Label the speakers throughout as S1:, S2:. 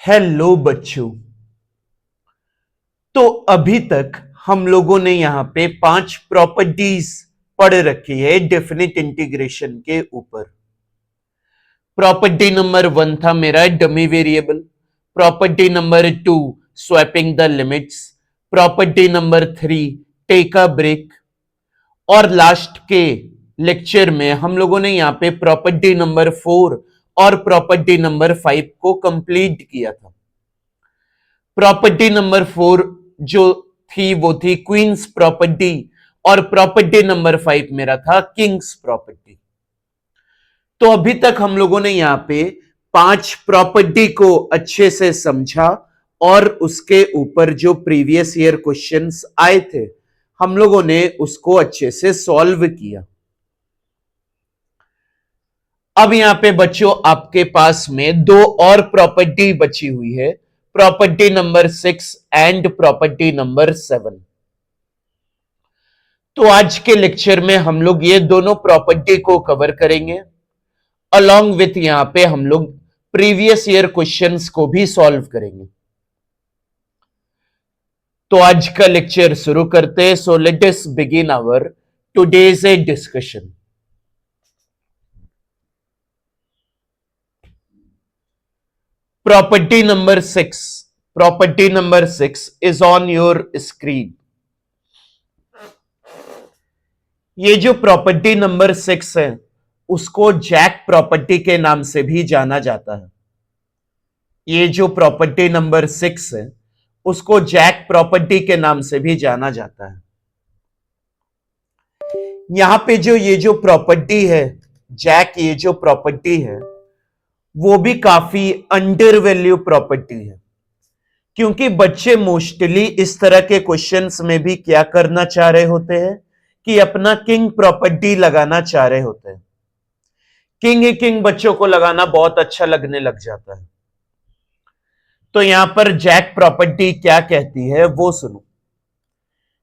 S1: Hello बच्चों। तो अभी तक हम लोगों ने यहां पे 5 प्रॉपर्टीज पढ़ रखी है डेफिनेट इंटीग्रेशन के ऊपर। प्रॉपर्टी नंबर 1 था मेरा dummy variable, property number 2 swapping the limits, property number 3 take a break, और लास्ट के लेक्चर में हम लोगों ने यहां पे प्रॉपर्टी नंबर 4 और प्रॉपर्टी नंबर 5 को कंप्लीट किया था। प्रॉपर्टी नंबर 4 जो थी वो थी क्वींस प्रॉपर्टी, और प्रॉपर्टी नंबर 5 मेरा था किंग्स प्रॉपर्टी। तो अभी तक हम लोगों ने यहां पे 5 प्रॉपर्टी को अच्छे से समझा और उसके ऊपर जो प्रीवियस ईयर क्वेश्चंस आए थे हम लोगों ने उसको अच्छे से सॉल्व किया। अब यहां पे बच्चों आपके पास में 2 और प्रॉपर्टी बची हुई है, property number 6 and property number 7। तो आज के लेक्चर में हम लोग ये दोनों प्रॉपर्टी को कवर करेंगे, अलॉन्ग विथ यहां पे हम लोग प्रीवियस ईयर क्वेश्चंस को भी सॉल्व करेंगे। तो आज का लेक्चर शुरू करते हैं। So let us begin our today's discussion. Property number 6 is on your screen. ये जो प्रॉपर्टी नंबर 6 है उसको जैक प्रॉपर्टी के नाम से भी जाना जाता है। ये जो प्रॉपर्टी नंबर 6 है उसको जैक प्रॉपर्टी के नाम से भी जाना जाता है। यहां पे जो ये जो प्रॉपर्टी है जैक, ये जो प्रॉपर्टी है वो भी काफी अंडर वैल्यू प्रॉपर्टी है, क्योंकि बच्चे मोस्टली इस तरह के क्वेश्चंस में भी क्या करना चाह रहे होते हैं कि अपना किंग प्रॉपर्टी लगाना चाह रहे होते हैं। किंग बच्चों को लगाना बहुत अच्छा लगने लग जाता है। तो यहां पर जैक प्रॉपर्टी क्या कहती है वो सुनो।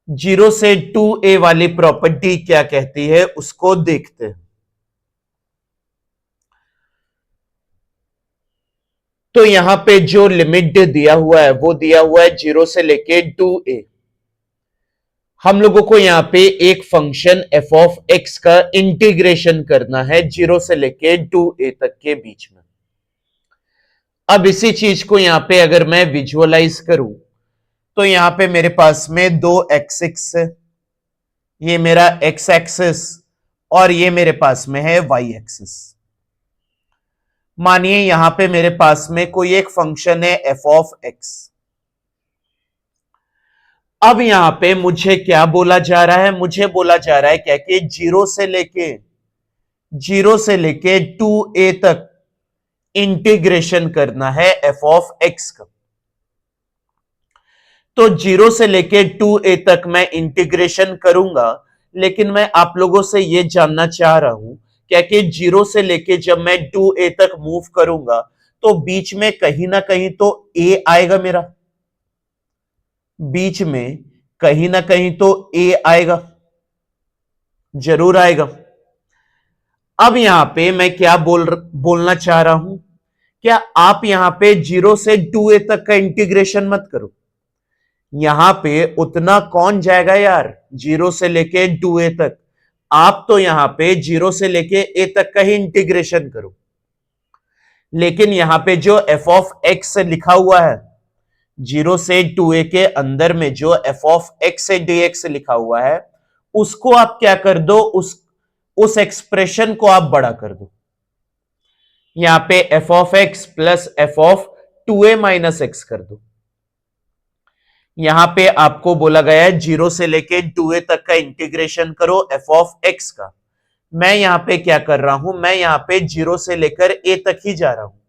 S1: 0 से 2a वाली प्रॉपर्टी क्या कहती है उसको देखते हैं। तो यहां पे जो लिमिट दिया हुआ है वो दिया हुआ है 0 से लेके 2a। हम लोगों को यहां पे एक फंक्शन f ऑफ x का इंटीग्रेशन करना है 0 से लेके 2a तक के बीच में। अब इसी चीज को यहां पे अगर मैं विजुअलाइज करूं तो यहां पे मेरे पास में 2 एक्सिस है, ये मेरा x एक्सिस और ये मेरे पास में है y एक्सिस। मानिए यहां पे मेरे पास में कोई एक फंक्शन है f ऑफ x। अब यहां पे मुझे क्या बोला जा रहा है, मुझे बोला जा रहा है क्या कि 0 से लेके 2a तक इंटीग्रेशन करना है f ऑफ x का। तो 0 से लेके 2a तक मैं इंटीग्रेशन करूंगा, लेकिन मैं आप लोगों से यह जानना चाह रहा हूं क्या कि 0 से लेके जब मैं 2a तक मूव करूंगा तो बीच में कहीं ना कहीं तो a आएगा मेरा, बीच में कहीं ना कहीं तो a आएगा, जरूर आएगा। अब यहां पे मैं क्या बोलना चाह रहा हूं, क्या आप यहां पे 0 से 2a तक का इंटीग्रेशन मत करो। यहां पे उतना कौन जाएगा यार 0 से लेके 2a तक। आप तो यहां पे 0 से लेके a तक का ही इंटीग्रेशन करो। लेकिन यहां पे जो f ऑफ x लिखा हुआ है 0 से 2a के अंदर में जो f ऑफ x से dx लिखा हुआ है उसको आप क्या कर दो, उस एक्सप्रेशन को आप बड़ा कर दो। यहां पे f of x plus f of 2a minus x कर दो। यहां पे आपको बोला गया है 0 से लेके 2a तक का इंटीग्रेशन करो f ऑफ x का। मैं यहां पे क्या कर रहा हूं, मैं यहां पे 0 से लेकर a तक ही जा रहा हूं,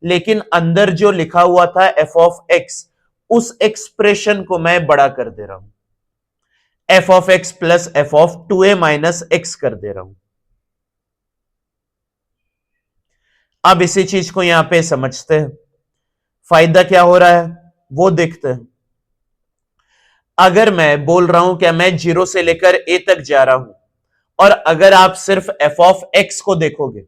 S1: लेकिन अंदर जो लिखा हुआ था f ऑफ x उस एक्सप्रेशन को मैं बड़ा कर दे रहा हूं, f of x plus f of 2a minus x कर दे रहा हूं। अब इसी चीज को यहां पे समझते हैं, फायदा क्या हो रहा है वो देखते हैं। अगर मैं बोल रहा हूं क्या मैं 0 से लेकर a तक जा रहा हूं, और अगर आप सिर्फ f ऑफ x को देखोगे,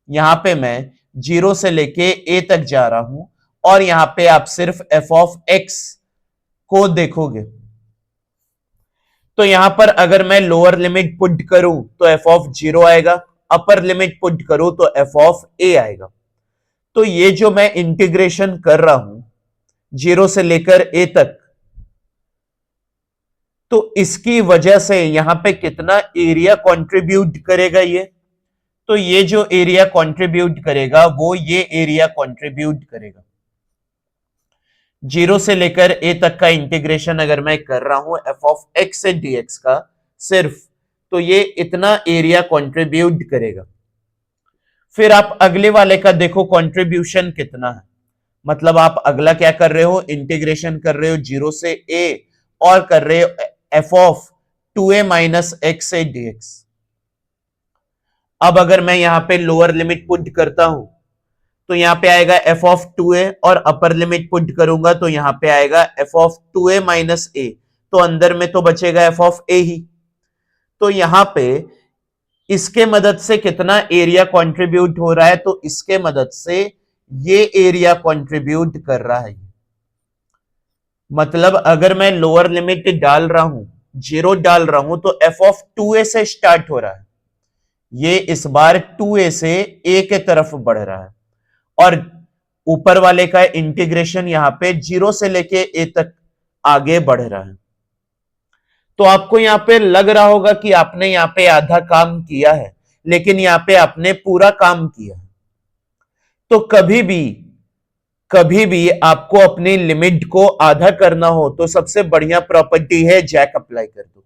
S1: यहां पे मैं 0 से लेके a तक जा रहा हूं और यहां पे आप सिर्फ एफ ऑफ एक्स को देखोगे। तो यहां पर अगर मैं लोअर लिमिट पुट करूं तो एफ ऑफ 0 आएगा, अपर लिमिट पुट करूं तो एफ ऑफ ए आएगा। तो ये जो मैं इंटीग्रेशन कर रहा हूं 0 से लेकर ए तक, तो इसकी वजह से यहां पे कितना एरिया कंट्रीब्यूट करेगा ये, तो ये जो एरिया कंट्रीब्यूट करेगा वो ये एरिया कंट्रीब्यूट करेगा। 0 से लेकर ए तक का इंटीग्रेशन अगर मैं कर रहा हूं एफ ऑफ एक्स से डीएक्स का सिर्फ, तो ये इतना एरिया कंट्रीब्यूट करेगा। फिर आप अगले वाले का देखो कंट्रीब्यूशन कितना है, मतलब आप अगला क्या कर रहे हो, इंटीग्रेशन कर रहे हो 0 से ए और कर रहे हो F of 2a minus x से डीएक्स। अब अगर मैं यहां पे लोअर लिमिट पुट करता हूं तो यहां पे आएगा एफ ऑफ 2a और अपर लिमिट पुट करूंगा तो यहां पे आएगा एफ ऑफ 2a माइनस ए, तो अंदर में तो बचेगा एफ ऑफ ए ही। तो यहां पे इसके मदद से कितना एरिया कंट्रीब्यूट हो रहा है, तो इसके मदद से ये एरिया कंट्रीब्यूट कर रहा है। मतलब अगर मैं लोअर लिमिट डाल रहा हूं 0 डाल रहा हूं तो एफ ऑफ 2a से स्टार्ट हो रहा है, ये इस बार 2a से a के तरफ बढ़ रहा है और ऊपर वाले का इंटीग्रेशन यहां पे 0 से लेके a तक आगे बढ़ रहा है। तो आपको यहां पे लग रहा होगा कि आपने यहां पे आधा काम किया है, लेकिन यहां पे आपने पूरा काम किया। तो कभी भी आपको अपनी लिमिट को आधा करना हो तो सबसे बढ़िया प्रॉपर्टी है जैक अप्लाई कर दो।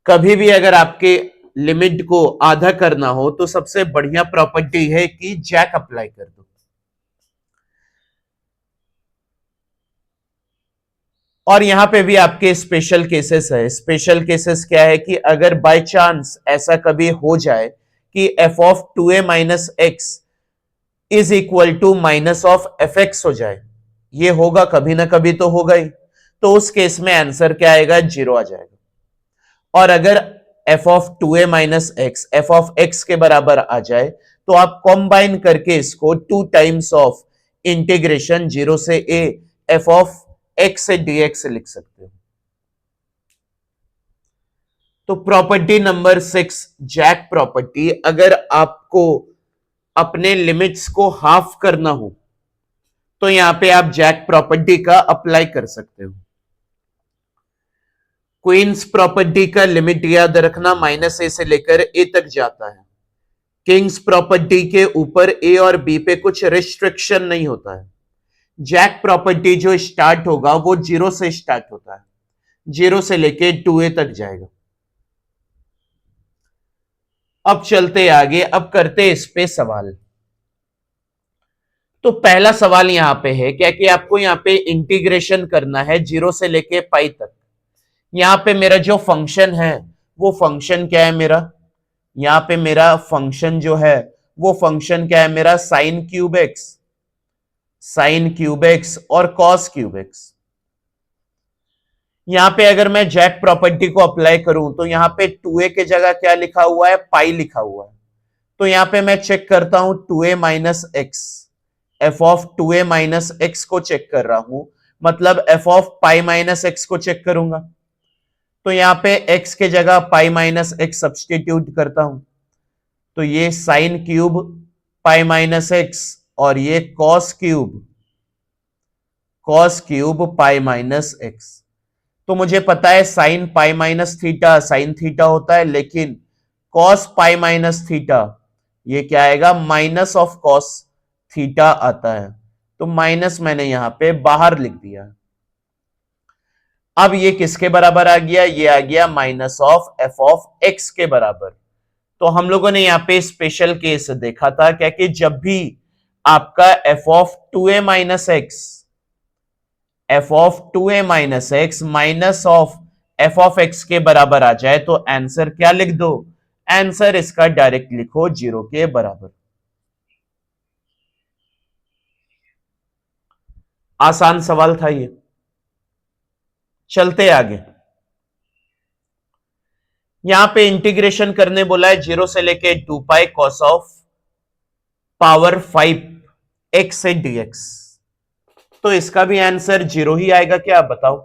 S1: कभी भी अगर आपके लिमिट को आधा करना हो तो सबसे बढ़िया प्रॉपर्टी है कि जैक अप्लाई कर दो। और यहां पे भी आपके स्पेशल केसेस है। स्पेशल केसेस क्या है कि अगर बाय चांस ऐसा कभी हो जाए कि f of 2a minus x is equal to minus of f x हो जाए, ये होगा कभी ना कभी तो होगा ही, तो उस केस में आंसर क्या आएगा, 0 आ जाएगा। और अगर F of 2a minus x f of x के बराबर आ जाए तो आप कॉम्बाइन करके इसको 2 टाइम्स ऑफ इंटीग्रेशन 0 से a एफ ऑफ एक्स से dx लिख सकते हो। तो प्रॉपर्टी नंबर 6 जैक प्रॉपर्टी, अगर आपको अपने लिमिट्स को हाफ करना हो तो यहां पे आप जैक प्रॉपर्टी का अप्लाई कर सकते हो। क्वींस प्रॉपर्टी का लिमिट याद रखना माइनस ए से लेकर ए तक जाता है। किंग्स प्रॉपर्टी के ऊपर ए और बी पे कुछ रिस्ट्रिक्शन नहीं होता है। जैक प्रॉपर्टी जो स्टार्ट होगा वो 0 से स्टार्ट होता है, 0 से लेके 2a तक जाएगा। अब चलते आगे, अब करते इस पे सवाल। तो पहला सवाल यहां पे है क्या कि आपको यहां पे इंटीग्रेशन करना है 0 से लेके पाई तक। यहां पे मेरा जो फंक्शन है वो फंक्शन क्या है मेरा, यहां पे मेरा फंक्शन जो है वो फंक्शन क्या है मेरा, sine cube x, sine cube x और कॉस क्यूब एक्स। यहां पे अगर मैं जैक प्रॉपर्टी को अप्लाई करूं तो यहां पे 2a के जगह क्या लिखा हुआ है, पाई लिखा हुआ है। तो यहां पे मैं चेक करता हूं 2a minus x, f of 2a minus x को चेक कर रहा हूं, मतलब F of pi minus x को चेक करूंगा। तो यहां पे x के जगह पाई माइनस एक्स सब्सटीट्यूट करता हूं, तो ये साइन क्यूब पाई माइनस एक्स और ये कॉस क्यूब पाई माइनस एक्स। तो मुझे पता है sign pi minus theta sine theta होता है, लेकिन कॉस पाई माइनस थीटा ये क्या आएगा, माइनस ऑफ कॉस थीटा आता है। तो माइनस मैंने यहां पे बाहर लिख दिया। अब ये किसके बराबर आ गया, ये आ गया minus of F of x के बराबर। तो हम लोगों ने यहां पे स्पेशल केस देखा था क्या कि जब भी आपका F of 2a minus x, f of 2a minus x minus of F of x के बराबर आ जाए तो आंसर क्या लिख दो, आंसर इसका डायरेक्ट लिखो 0 के बराबर। आसान सवाल था ये। चलते आगे, यहां पे इंटीग्रेशन करने बोला है 0 से लेके 2 pi cos of power 5 x से dx, तो इसका भी आंसर 0 ही आएगा क्या, आप बताओ?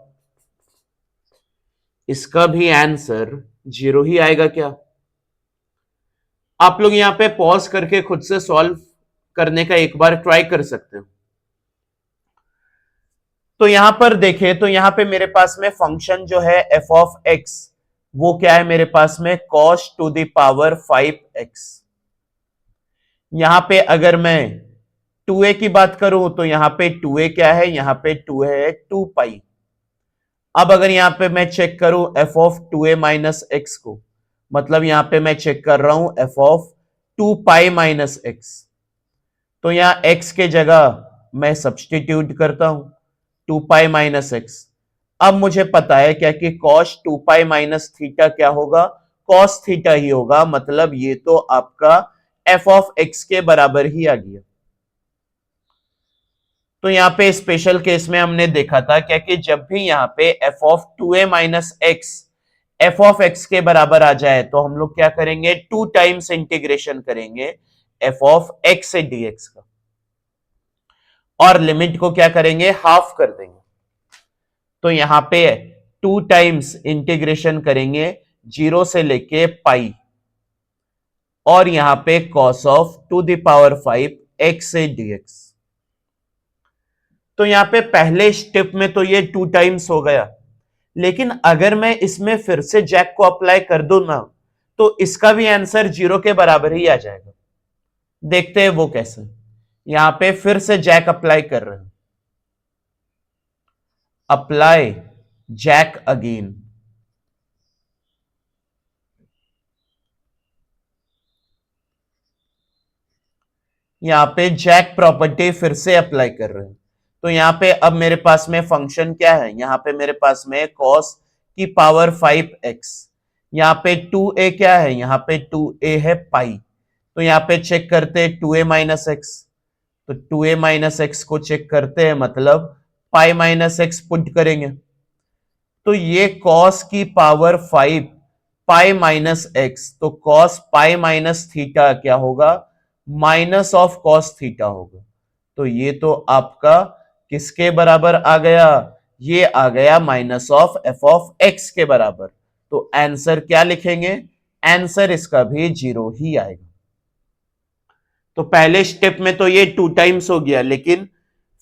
S1: इसका भी आंसर 0 ही आएगा क्या? आप लोग यहां पे पॉज करके खुद से सॉल्व करने का एक बार ट्राई कर सकते हो। तो यहां पर देखें तो यहां पे मेरे पास में फंक्शन जो है एफ ऑफ एक्स, वो क्या है मेरे पास में, cos to the power 5x। यहां पे अगर मैं 2a की बात करूं तो यहां पे 2a क्या है, यहां पे 2 है 2 पाई। अब अगर यहां पे मैं चेक करूं F of 2a minus x को, मतलब यहां पे मैं चेक कर रहा हूं F of 2 pi minus x, तो यहां x के जगह मैं सब्सटीट्यूट करता हूं 2 पाई माइनस एक्स। अब मुझे पता है क्या कि cos 2 पाई माइनस थीटा क्या होगा, cos थीटा ही होगा, मतलब ये तो आपका f ऑफ x के बराबर ही आ गया। तो यहां पे स्पेशल केस में हमने देखा था क्या कि जब भी यहां पे f of 2a minus x f of x के बराबर आ जाए तो हम लोग क्या करेंगे, 2 टाइम्स इंटीग्रेशन करेंगे एफ ऑफ एक्स से dx का, और लिमिट को क्या करेंगे, हाफ कर देंगे। तो यहां पे 2 टाइम्स इंटीग्रेशन करेंगे 0 से लेके पाई, और यहां पे cos of to the power 5 x से dx। तो यहां पे पहले स्टेप में तो ये 2 टाइम्स हो गया, लेकिन अगर मैं इसमें फिर से जैक को अप्लाई कर दूं ना, तो इसका भी आंसर 0 के बराबर ही आ जाएगा। देखते हैं वो कैसे। यहां पे फिर से जैक अप्लाई कर रहे हैं, अप्लाई जैक अगेन। यहां पे जैक प्रॉपर्टी फिर से अप्लाई कर रहे हैं, तो यहां पे अब मेरे पास में फंक्शन क्या है, यहां पे मेरे पास में cos की पावर 5x, यहां पे 2a क्या है, यहां पे 2a है पाई। तो यहां पे चेक करते हैं 2a माइनस एक्स, तो 2a माइनस एक्स को चेक करते हैं, मतलब पाई माइनस एक्स पुट करेंगे, तो ये cos की पावर 5 पाई माइनस एक्स, तो cos पाई माइनस थीटा क्या होगा, माइनस ऑफ cos थीटा होगा। तो ये तो आपका किसके बराबर आ गया, ये आ गया minus of F of x के बराबर। तो आंसर क्या लिखेंगे, आंसर इसका भी 0 ही आएगा। तो पहले स्टेप में तो ये 2 टाइम्स हो गया, लेकिन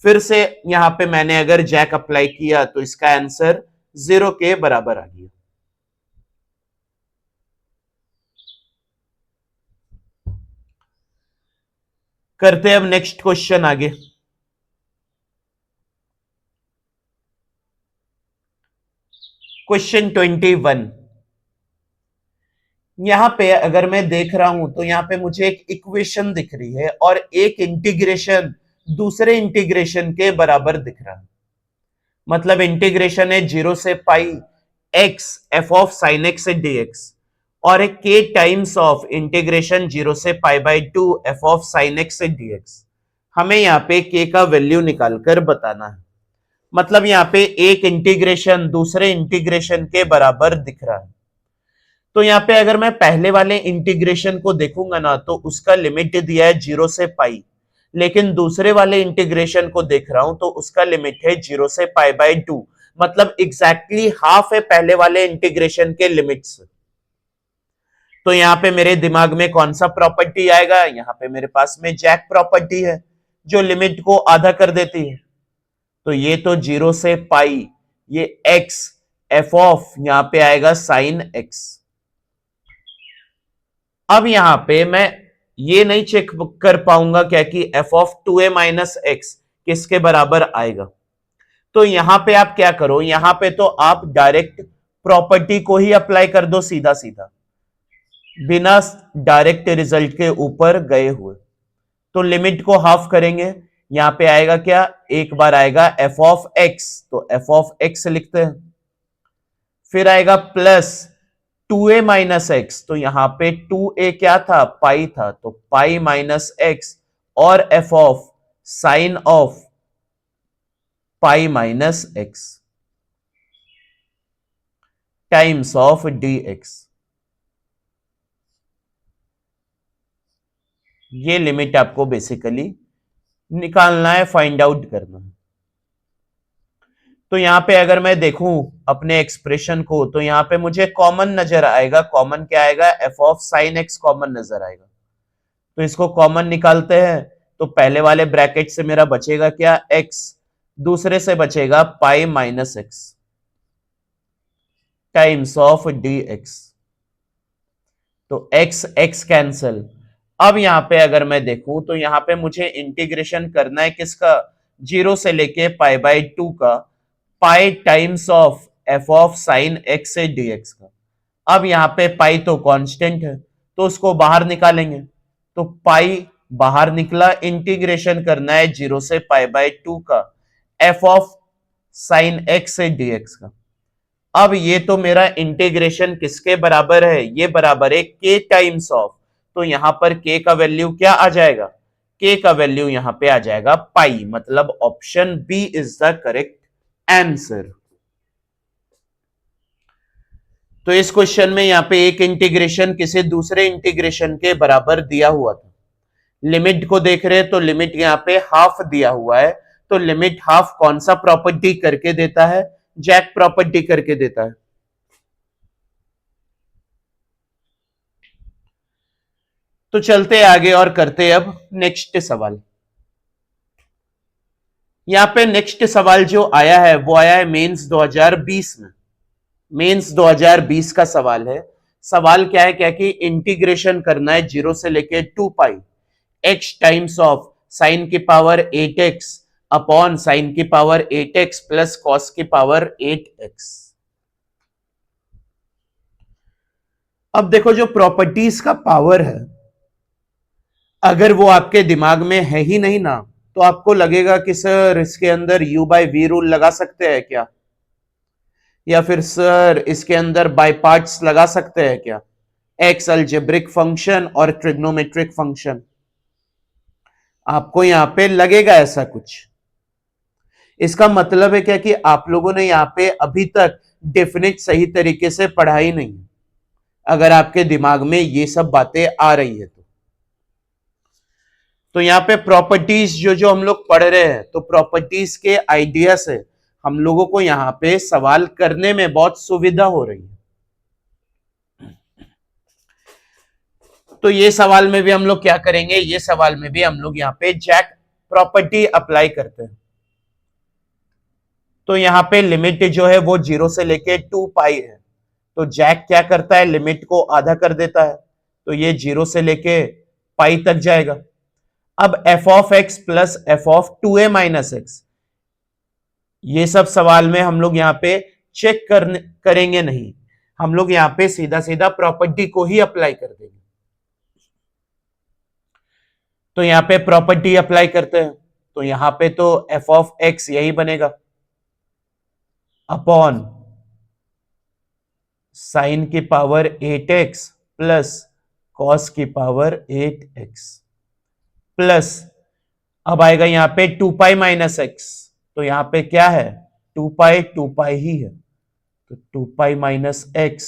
S1: फिर से यहां पे मैंने अगर जैक अप्लाई किया तो इसका आंसर 0 के बराबर आ गया। करते हैं अब नेक्स्ट क्वेश्चन आगे। क्वेश्चन 21। यहां पे अगर मैं देख रहा हूं तो यहां पे मुझे एक इक्वेशन दिख रही है और एक इंटीग्रेशन दूसरे इंटीग्रेशन के बराबर दिख रहा है, मतलब इंटीग्रेशन है 0 से pi x f of sine x से dx, और एक k टाइम्स ऑफ इंटीग्रेशन 0 से pi by 2 F of sine x से dx। हमें यहाँ पे k का वैल्यू निकालकर बताना है, मतलब यहाँ पे एक इंटीग्रेशन दूसरे इंटीग्रेशन के बराबर दिख रहा है। तो यहाँ पे अगर मैं पहले वाले इंटीग्रेशन को देखूंगा ना, तो उसका लिमिट दिया है 0 से पाई, लेकिन दूसरे वाले इंटीग्रेशन को देख रहा हूं तो उसका लिमिट है 0 से पाई बाई 2, मतलब एग्जैक्टली हाफ है पहले वाले इंटीग्रेशन के लिमिट से। तो यहां पे मेरे दिमाग में कौन सा प्रॉपर्टी आएगा, यहां पे मेरे पास में जैक प्रॉपर्टी है जो लिमिट को आधा कर देती है। तो ये तो 0 से पाई, ये x एफ ऑफ यहां पे आएगा साइन x। अब यहां पे मैं ये नहीं चेक कर पाऊंगा क्या कि f of 2a minus x किसके बराबर आएगा। तो यहां पे आप क्या करो, यहां पे तो आप डायरेक्ट प्रॉपर्टी को ही अप्लाई कर दो सीधा सीधा, बिना डायरेक्ट रिजल्ट के ऊपर गए हुए। तो लिमिट को हाफ करेंगे, यहां पे आएगा क्या, एक बार आएगा एफ ऑफ एक्स, तो एफ ऑफ एक्स लिखते हैं, फिर आएगा प्लस 2a माइनस एक्स, तो यहां पे 2a क्या था, पाई था, तो पाई माइनस एक्स, और F of sign of pi minus x times of d x. ये लिमिट आपको बेसिकली निकालना है, फाइंड आउट करना है। तो यहां पे अगर मैं देखूं अपने एक्सप्रेशन को तो यहां पे मुझे कॉमन नजर आएगा। कॉमन क्या आएगा? F of sine x common नजर आएगा। तो इसको कॉमन निकालते हैं। तो पहले वाले ब्रैकेट से मेरा बचेगा क्या? एक्स। दूसरे से बचेगा पाई minus x times of d x. तो एक्स एक्स कैंसल। अब यहां पे अगर मैं देखूं तो यहां पे मुझे इंटीग्रेशन करना है किसका? 0 से लेके पाई बाई 2 का, पाई times of F of sine x से डीएक्स का। अब यहां पे पाई तो कांस्टेंट है तो उसको बाहर निकालेंगे। तो पाई बाहर निकला, इंटीग्रेशन करना है 0 से पाई बाई 2 का एफ ऑफ साइन एक्स से डीएक्स का। अब ये तो मेरा इंटीग्रेशन किसके बराबर है? ये बराबर है के टाइम्स ऑफ। तो यहां पर के का वैल्यू क्या आ जाएगा? के का वैल्यू यहां पे आ जाएगा पाई। मतलब option b is the correct answer. तो इस क्वेश्चन में यहां पे एक इंटीग्रेशन किसी दूसरे इंटीग्रेशन के बराबर दिया हुआ था। लिमिट को देख रहे हैं तो लिमिट यहां पे हाफ दिया हुआ है। तो लिमिट हाफ कौन सा प्रॉपर्टी करके देता है? जैक प्रॉपर्टी करके देता है। तो चलते आगे और करते अब नेक्स्ट सवाल। यहां पे नेक्स्ट सवाल जो आया है वो आया है मेंस 2020 में। मेंस 2020 का सवाल है। सवाल क्या है? क्या कि इंटीग्रेशन करना है 0 से लेके 2 पाई एक्स टाइम्स ऑफ साइन की पावर 8x अपॉन साइन की पावर 8x प्लस कॉस की पावर 8x। अब देखो जो प्रॉपर्टीज का पावर है, अगर वो आपके दिमाग में है ही नहीं ना तो आपको लगेगा कि सर इसके अंदर u बाई वी रूल लगा सकते हैं क्या, या फिर सर इसके अंदर बाय पार्ट्स लगा सकते हैं क्या, एक्स अलजेब्रिक फंक्शन और ट्रिग्नोमेट्रिक फंक्शन। आपको यहां पे लगेगा ऐसा कुछ। इसका मतलब है क्या कि आप लोगों ने यहां पे अभी तक डेफिनेट सही तरीके से पढ़ाई नहीं। अगर आपके दिमाग में ये सब बातें आ रही है तो यहां पे प्रॉपर्टीज जो जो हम लोग पढ़ रहे हैं तो प्रॉपर्टीज के आइडिया से हम लोगों को यहां पे सवाल करने में बहुत सुविधा हो रही है। तो ये सवाल में भी हम लोग क्या करेंगे? ये सवाल में भी हम लोग यहां पे जैक प्रॉपर्टी अप्लाई करते हैं। तो यहां पे लिमिट जो है वो 0 से लेके 2 पाई है। तो जैक क्या करता है? लिमिट को आधा कर देता है। तो ये 0 से लेके पाई तक जाएगा। अब F of x plus F of 2a minus x, ये सब सवाल में हम लोग यहां पे चेक करेंगे नहीं। हम लोग यहां पे सीधा सीधा प्रॉपर्टी को ही अप्लाई कर देंगे। तो यहां पे प्रॉपर्टी अप्लाई करते हैं। तो यहां पे तो एफ ऑफ एक्स यही बनेगा अपॉन साइन की पावर 8x प्लस कॉस की पावर 8x प्लस अब आएगा यहां पे 2 पाई माइनस एक्स। तो यहां पे क्या है? 2 पाई ही है। तो 2 पाई माइनस एक्स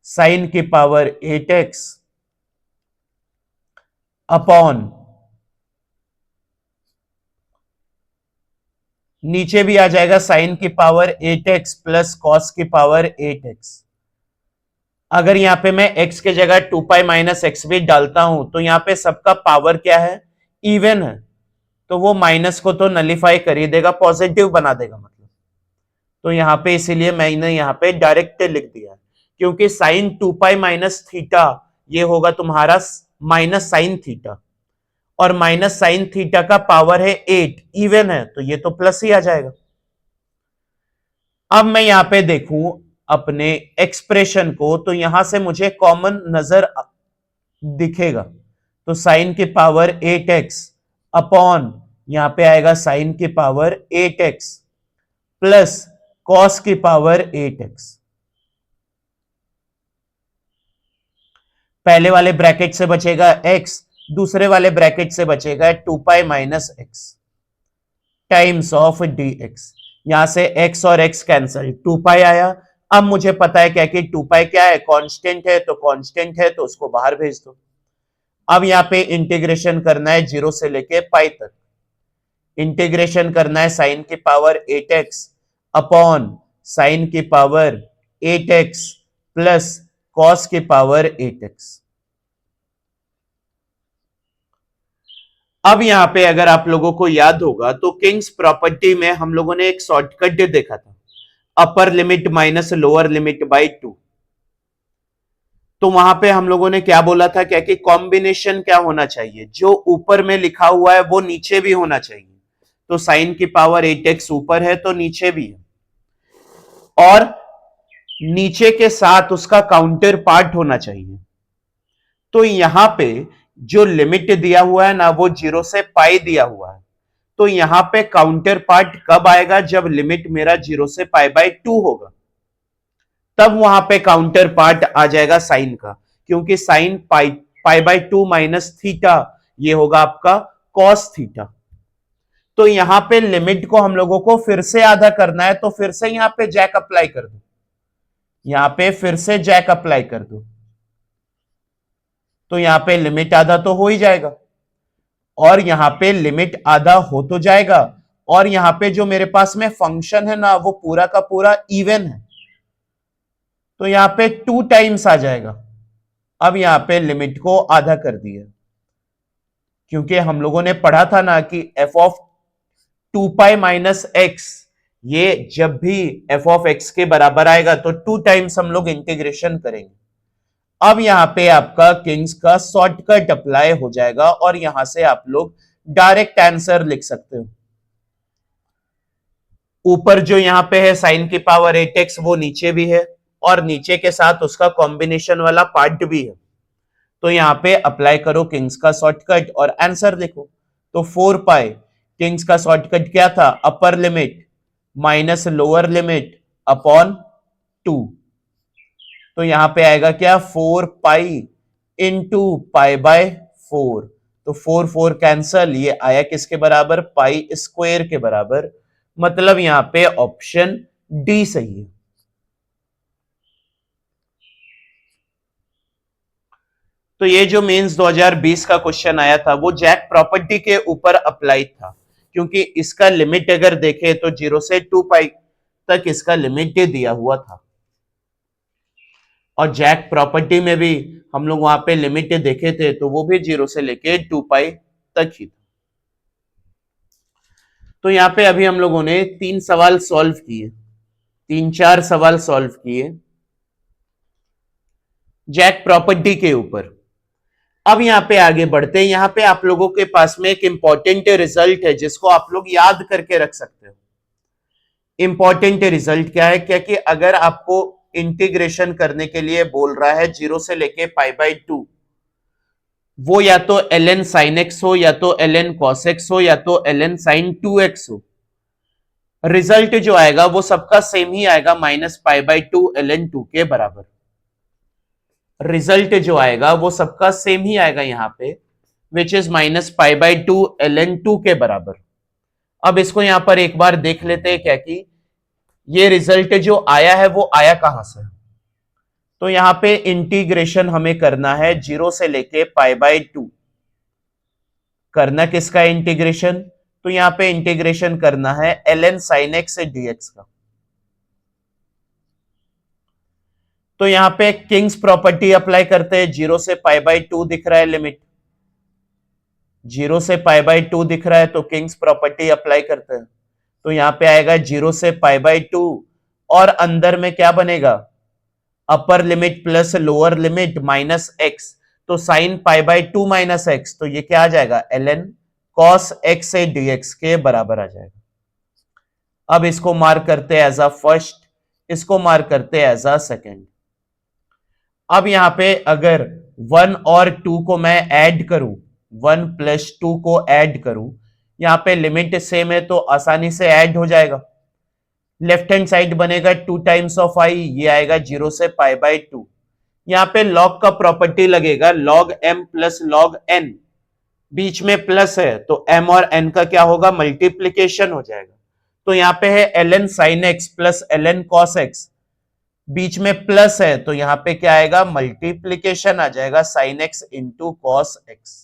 S1: साइन की पावर 8x अपॉन नीचे भी आ जाएगा साइन की पावर 8x प्लस कॉस की पावर 8x। अगर यहां पे मैं x के जगह 2 पाई माइनस एक्स भी डालता हूं तो यहां पे सबका पावर क्या है? इवन है। तो वो माइनस को तो नलीफाई कर ही देगा, पॉजिटिव बना देगा मतलब। तो यहां पे इसीलिए मैंने यहां पे डायरेक्ट लिख दिया, क्योंकि साइन 2 पाई माइनस थीटा ये होगा तुम्हारा माइनस साइन थीटा, और माइनस साइन थीटा का पावर है 8, इवन है तो ये तो प्लस ही आ जाएगा। अब मैं यहां पे देखूं अपने एक्सप्रेशन को तो यहां से मुझे कॉमन नजर दिखेगा। तो साइन की पावर 8x अपॉन यहां पे आएगा साइन की पावर 8x प्लस कॉस की पावर 8x। पहले वाले ब्रैकेट से बचेगा x, दूसरे वाले ब्रैकेट से बचेगा 2 पाई minus x times of d x. यहां से x और x कैंसल, 2 पाई आया। अब मुझे पता है क्या कि 2 पाई क्या है? कांस्टेंट है। तो कांस्टेंट है तो उसको बाहर भेज दो। अब यहां पे इंटीग्रेशन करना है 0 से लेके पाई तक। इंटीग्रेशन करना है साइन की पावर 8x अपॉन साइन की पावर 8x प्लस कॉस की पावर 8x। अब यहां पे अगर आप लोगों को याद होगा तो किंग्स प्रॉपर्टी में हम लोगों ने एक शॉर्टकट देखा था, upper limit minus lower limit by 2। तो वहां पे हम लोगों ने क्या बोला था, क्या कि कॉम्बिनेशन क्या होना चाहिए, जो ऊपर में लिखा हुआ है वो नीचे भी होना चाहिए। तो साइन की पावर 8x ऊपर है तो नीचे भी है, और नीचे के साथ उसका काउंटर पार्ट होना चाहिए। तो यहां पे जो लिमिट दिया हुआ है ना वो 0 से पाई दिया हुआ है, तो यहां पे काउंटर पार्ट कब आएगा, जब लिमिट मेरा 0 से पाई बाय 2 होगा, तब वहां पे काउंटर पार्ट आ जाएगा साइन का, क्योंकि sine pi pi by 2 minus theta ये होगा आपका कॉस थीटा। तो यहां पे लिमिट को हम लोगों को फिर से आधा करना है, तो फिर से यहां पे जैक अप्लाई कर दो, यहां पे फिर से जैक अप्लाई कर दो, तो यहां पे लिमिट आधा तो हो ही जाएगा, और यहां पे लिमिट आधा हो तो जाएगा, और यहां पे जो मेरे पास में फंक्शन है ना वो पूरा का पूरा इवन है, तो यहां पे 2 टाइम्स आ जाएगा। अब यहां पे लिमिट को आधा कर दिया, क्योंकि हम लोगों ने पढ़ा था ना कि f of 2 pi minus x, ये जब भी एफ ऑफ एक्स के बराबर आएगा तो 2 टाइम्स हम लोग इंटीग्रेशन करेंगे। अब यहां पे आपका किंग्स का शॉर्टकट अप्लाई हो जाएगा, और यहां से आप लोग डायरेक्ट आंसर लिख सकते हो। ऊपर जो यहां पे है साइन की पावर 8x वो नीचे भी है, और नीचे के साथ उसका कॉम्बिनेशन वाला पार्ट भी है, तो यहां पे अप्लाई करो किंग्स का शॉर्टकट और आंसर देखो। तो 4 पाई, किंग्स का शॉर्टकट क्या था, upper limit minus lower limit upon 2, तो यहां पे आएगा क्या 4 पाई इंटू पाई बाय 4, तो 4 4 कैंसल, ये आया किसके बराबर, पाई स्क्वायर के बराबर, मतलब यहां पे ऑप्शन डी सही है। तो ये जो मेंस 2020 का क्वेश्चन आया था वो जैक प्रॉपर्टी के ऊपर अप्लाई था, क्योंकि इसका लिमिट अगर देखें तो 0 से 2 पाई तक इसका लिमिट दिया हुआ था, और जैक प्रॉपर्टी में भी हम लोग वहां पे लिमिट देखे थे तो वो भी 0 से लेके 2 पाई तक ही था। तो यहां पे अभी हम लोगों ने 3 सवाल सॉल्व किए, 3 4 सवाल सॉल्व किए जैक प्रॉपर्टी के ऊपर। अब यहां पे आगे बढ़ते हैं, यहां पे आप लोगों के पास में एक इंपॉर्टेंट रिजल्ट है जिसको आप लोग याद करके रख सकते हो। इंपॉर्टेंट रिजल्ट क्या है, क्या कि अगर आपको इंटीग्रेशन करने के लिए बोल रहा है 0 से लेके पाई बाय 2, वो या तो ln sin x हो, या तो ln cos x हो, या तो ln sin 2x हो, रिजल्ट जो आएगा वो सबका सेम ही आएगा, माइनस पाई बाय 2 ln 2 के बराबर। रिजल्ट जो आएगा वो सबका सेम ही आएगा यहां पे, which is minus pi by 2 ln 2 के बराबर। अब इसको यहां पर एक बार देख लेते हैं, क्या कि ये रिजल्ट जो आया है वो आया कहां से। तो यहां पे इंटीग्रेशन हमें करना है 0 से लेके पाई बाय 2, करना किसका इंटीग्रेशन, तो यहां पे इंटीग्रेशन करना है ln sin x से dx का। तो यहां पे किंग्स प्रॉपर्टी अप्लाई करते हैं, 0 से पाई बाय 2 दिख रहा है लिमिट, 0 से पाई बाय 2 दिख रहा है, तो किंग्स प्रॉपर्टी अप्लाई करते हैं, तो यहां पे आएगा 0 से पाई बाय 2, और अंदर में क्या बनेगा, upper limit plus lower limit minus x, तो sine pi by 2 minus x, तो ये क्या आ जाएगा ln cos x से dx के बराबर आ जाएगा। अब इसको मार्क करते हैं एज अ फर्स्ट, इसको मार्क करते हैं एज अ सेकेंड। अब यहां पे अगर 1 और 2 को मैं ऐड करूं, 1 प्लस 2 को ऐड करूं, यहां पे लिमिट सेम है तो आसानी से ऐड हो जाएगा। लेफ्ट हैंड साइड बनेगा 2 टाइम्स ऑफ आई, ये आएगा 0 से पाई बाय 2। यहां पे लॉग का प्रॉपर्टी लगेगा, log m plus log n, बीच में प्लस है तो m और n का क्या होगा, मल्टीप्लीकेशन हो जाएगा। तो यहां पे है ln sin x plus ln cos x, बीच में प्लस है तो यहां पे क्या आएगा, मल्टीप्लीकेशन आ जाएगा, sin x into cos x.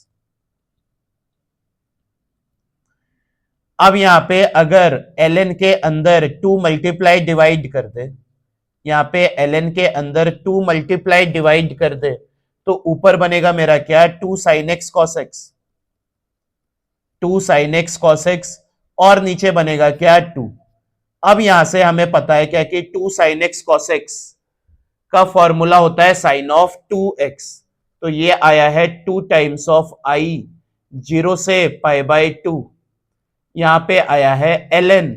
S1: अब यहां पे अगर ln के अंदर 2 मल्टीप्लाई डिवाइड कर दे, यहां पे ln के अंदर 2 मल्टीप्लाई डिवाइड कर दे, तो ऊपर बनेगा मेरा क्या, 2 sin x cos x, 2 sin x cos x, और नीचे बनेगा क्या, 2। अब यहां से हमें पता है क्या कि 2 sin x cos x का फॉर्मूला होता है साइन ऑफ 2x, तो ये आया है 2 टाइम्स ऑफ i 0 से पाई बाई 2, यहां पे आया है ln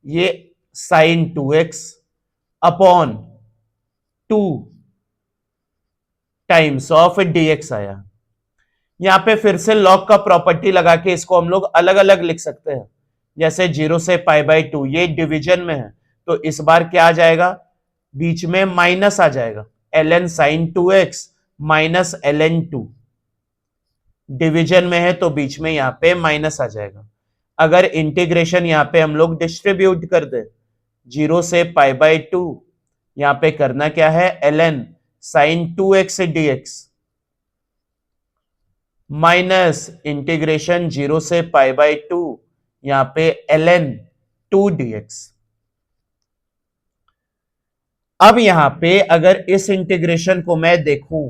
S1: ये sine 2x upon 2 times of dx आया। यहां पे फिर से लॉग का प्रॉपर्टी लगा के इसको हम लोग अलग अलग लिख सकते हैं, जैसे 0 से पाई बाई 2 ये डिवीजन में है, तो इस बार क्या आ जाएगा, बीच में माइनस आ जाएगा, ln sine 2x minus ln 2, division में है तो बीच में यहां पे माइनस आ जाएगा। अगर इंटीग्रेशन यहां पे हम लोग डिस्ट्रीब्यूट कर दे 0 से पाई बाई 2, यहां पे करना क्या है, ln sine 2x dx minus integration 0 से पाई बाई 2, यहां पे ln 2 dx। अब यहां पे अगर इस इंटीग्रेशन को मैं देखूं,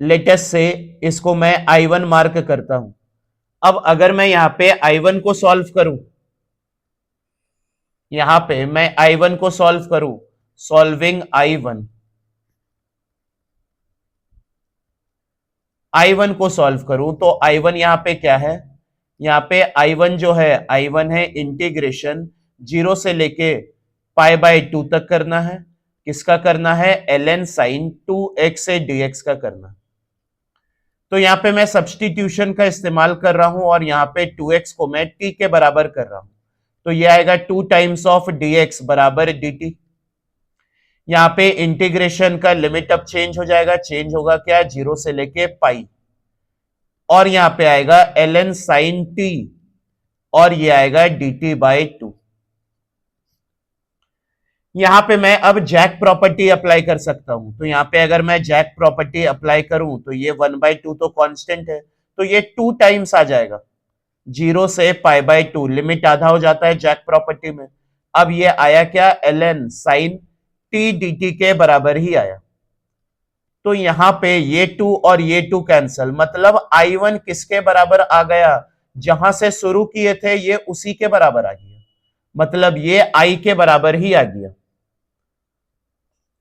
S1: लेटेस्ट से इसको मैं I1 मार्क करता हूं। अब अगर मैं यहां पे I1 को सॉल्व करूं, यहां पे मैं I1 को सॉल्व करूं, सॉल्विंग I1 को सॉल्व करूं, तो I1 यहां पे क्या है, यहां पे I1 जो है, I1 है इंटीग्रेशन 0 से लेके पाई बाई 2 तक करना है, किसका करना है, ln साइन 2x से dx का करना। तो यहां पे मैं सब्सटीट्यूशन का इस्तेमाल कर रहा हूं और यहां पे 2x को मैं t के बराबर कर रहा हूं, तो ये आएगा 2 टाइम्स ऑफ dx बराबर dt। यहां पे इंटीग्रेशन का लिमिट अब चेंज हो जाएगा, चेंज होगा क्या, 0 से लेके पाई, और यहां पे आएगा ln साइन t, और ये आएगा dt बाई 2। यहां पे मैं अब जैक प्रॉपर्टी अप्लाई कर सकता हूं, तो यहां पे अगर मैं जैक प्रॉपर्टी अप्लाई करूं तो ये 1/2 तो कांस्टेंट है, तो ये 2 टाइम्स आ जाएगा, 0 से पाई बाई 2, लिमिट आधा हो जाता है जैक प्रॉपर्टी में। अब ये आया क्या, ln साइन t dt के बराबर ही आया। तो यहां पे ये 2 और ये 2 कैंसल, मतलब I1 किसके बराबर आ गया, जहां से शुरू किए थे ये उसी के बराबर आ गया, मतलब ये I के बराबर ही आ गया।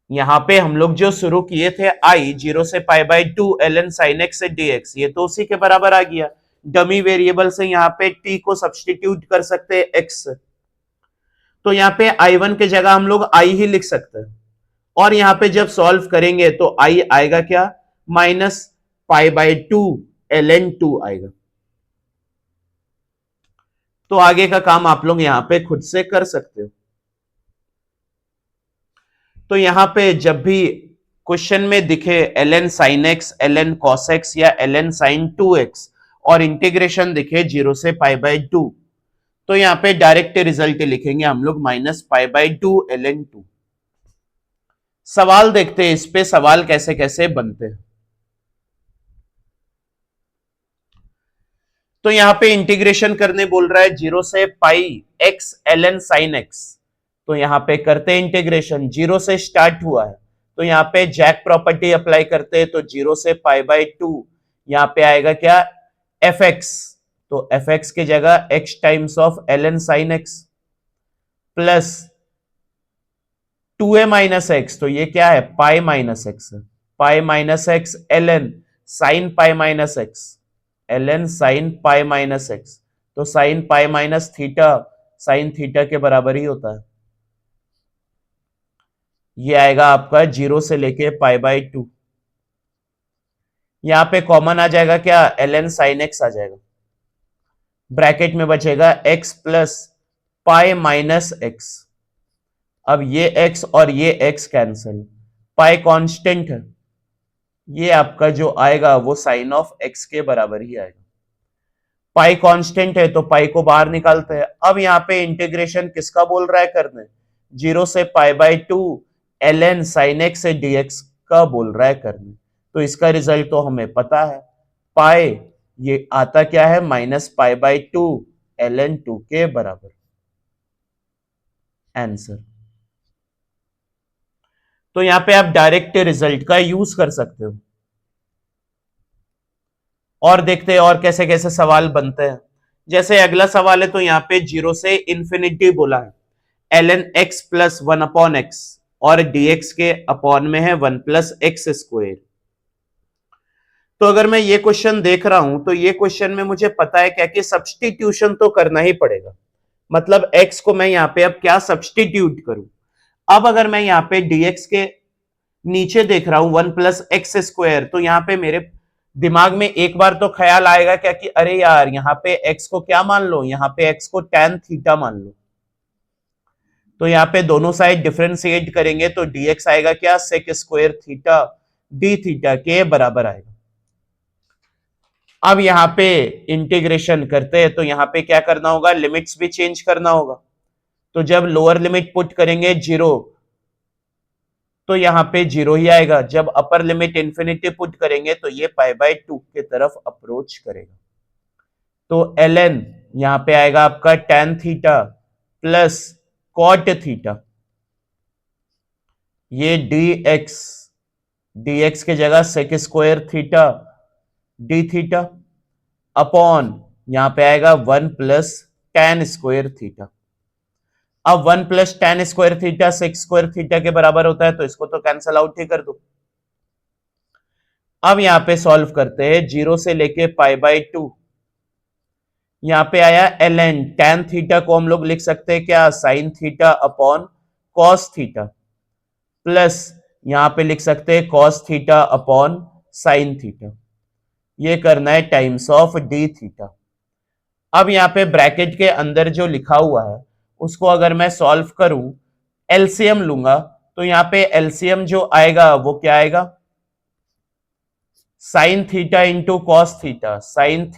S1: यहां पे हम लोग जो शुरू किए थे I 0 से pi by 2 ln sine x से dx, ये तो उसी के बराबर आ गया। डमी वेरिएबल से यहां पे t को सब्सटीट्यूट कर सकते हैं x से, तो यहां पे I1 के जगह हम लोग I ही लिख सकते हैं, और यहां पे जब सॉल्व करेंगे तो I आएगा क्या, माइनस पाई बाई 2 ln 2 आएगा। तो आगे का काम आप लोग यहां पे खुद से कर सकते हो। तो यहां पे जब भी क्वेश्चन में दिखे ln sin x, ln cos x या ln sin 2x और इंटीग्रेशन दिखे 0 से पाई बाई 2, तो यहां पे डायरेक्ट रिजल्ट लिखेंगे हम लोग माइनस पाई बाई 2 ln 2। सवाल देखते हैं इस पे, सवाल कैसे कैसे बनते हैं। तो यहां पे इंटीग्रेशन करने बोल रहा है 0 से पाई x ln sin x, तो यहां पे करते हैं इंटीग्रेशन, 0 से स्टार्ट हुआ है, तो यहां पे जैक प्रॉपर्टी अप्लाई करते हैं, तो 0 से पाई बाई 2, यहां पे आएगा क्या, fx, तो fx की जगह x times of ln sin x plus 2a minus x, तो ये क्या है, pi minus x, pi minus x ln sine pi minus x, ln sine pi minus x, तो sine pi minus theta sine theta के बराबर ही होता है। ये आएगा आपका 0 से लेके पाई बाई 2, यहां पे कॉमन आ जाएगा क्या, ln साइन एक्स आ जाएगा, ब्रैकेट में बचेगा x plus pi minus x. अब ये x और ये x कैंसिल, पाई कांस्टेंट है, ये आपका जो आएगा वो साइन ऑफ x के बराबर ही आएगा। पाई कांस्टेंट है तो पाई को बाहर निकालते हैं। अब यहां पे इंटीग्रेशन किसका बोल रहा है करने, 0 से pi by 2 ln sine x से dx का बोल रहा है करने, तो इसका रिजल्ट तो हमें पता है, पाई ये आता क्या है, माइनस पाई बाई 2 ln2 के बराबर आंसर। तो यहां पे आप डायरेक्ट रिजल्ट का यूज कर सकते हो। और देखते हैं और कैसे कैसे सवाल बनते हैं। जैसे अगला सवाल है, तो यहां पे 0 से इंफिनिटी बोला है, ln x plus 1 upon x और dx के अपॉन में है 1 प्लस एक्स स्क्वायर। तो अगर मैं ये क्वेश्चन देख रहा हूं, तो ये क्वेश्चन में मुझे पता है क्या कि सब्स्टिट्यूशन तो करना ही पड़ेगा। मतलब x को मैं यहां पे अब क्या सब्स्टिट्यूट करूं। अब अगर मैं यहां पे dx के नीचे देख रहा हूं 1 प्लस एक्स स्क्वायर, तो यहां पे मेरे दिमाग में एक बार तो ख्याल आएगा क्या कि अरे यार यहाँ पे x को क्या मान लो, यहाँ पे x को tan थीटा मान लो। तो यहाँ पे दोनों साइड डिफरेंशिएट करेंगे तो dx आएगा क्या, sec square theta d theta के बराबर आएगा। अब यहाँ पे इंटीग्रेशन करते हैं, तो यहाँ पे क्या करना होगा, लिमिट्स भी चेंज करना होगा। तो जब लोअर लिमिट पुट करेंगे 0, तो यहाँ पे 0 ही आएगा। जब अपर लिमिट इंफिनिटी पुट करेंगे तो ये π/2 के तरफ अप्रोच करेगा। तो ln यहां पे आएगा आपका tan theta plus cot theta, ये dx की जगह sec square theta d theta upon यहां पे आएगा 1 प्लस tan स्क्वायर थीटा। अब 1 plus tan square theta sec square theta के बराबर होता है, तो इसको तो कैंसल आउट ही कर दो। अब यहां पे सॉल्व करते हैं, 0 से लेके π/2, यहां पे आया ln tan थीटा को हम लोग लिख सकते हैं क्या, sine theta upon cos theta, plus यहां पे लिख सकते हैं cos theta upon sine theta. ये करना है टाइम्स ऑफ डी थीटा। अब यहां पे ब्रैकेट के अंदर जो लिखा हुआ है उसको अगर मैं सॉल्व करूं, एलसीएम लूंगा, तो यहां पे एलसीएम जो आएगा वो क्या आएगा, sine theta into cos theta, sine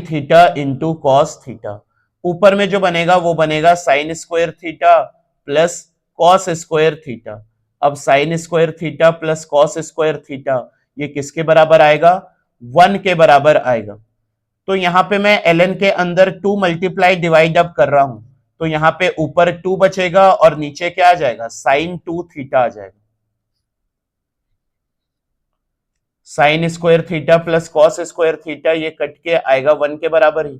S1: theta into cos theta. ऊपर में जो बनेगा वो बनेगा sine square theta plus cos square theta. अब sine square theta plus cos square theta ये किसके बराबर आएगा, 1 के बराबर आएगा। तो यहां पे मैं ln के अंदर 2 मल्टीप्लाई डिवाइड अप कर रहा हूं, तो यहां पे ऊपर 2 बचेगा और नीचे क्या आ जाएगा, साइन 2 थीटा आ जाएगा। Sign square theta plus cos square theta ये कट के आएगा 1 के बराबर ही।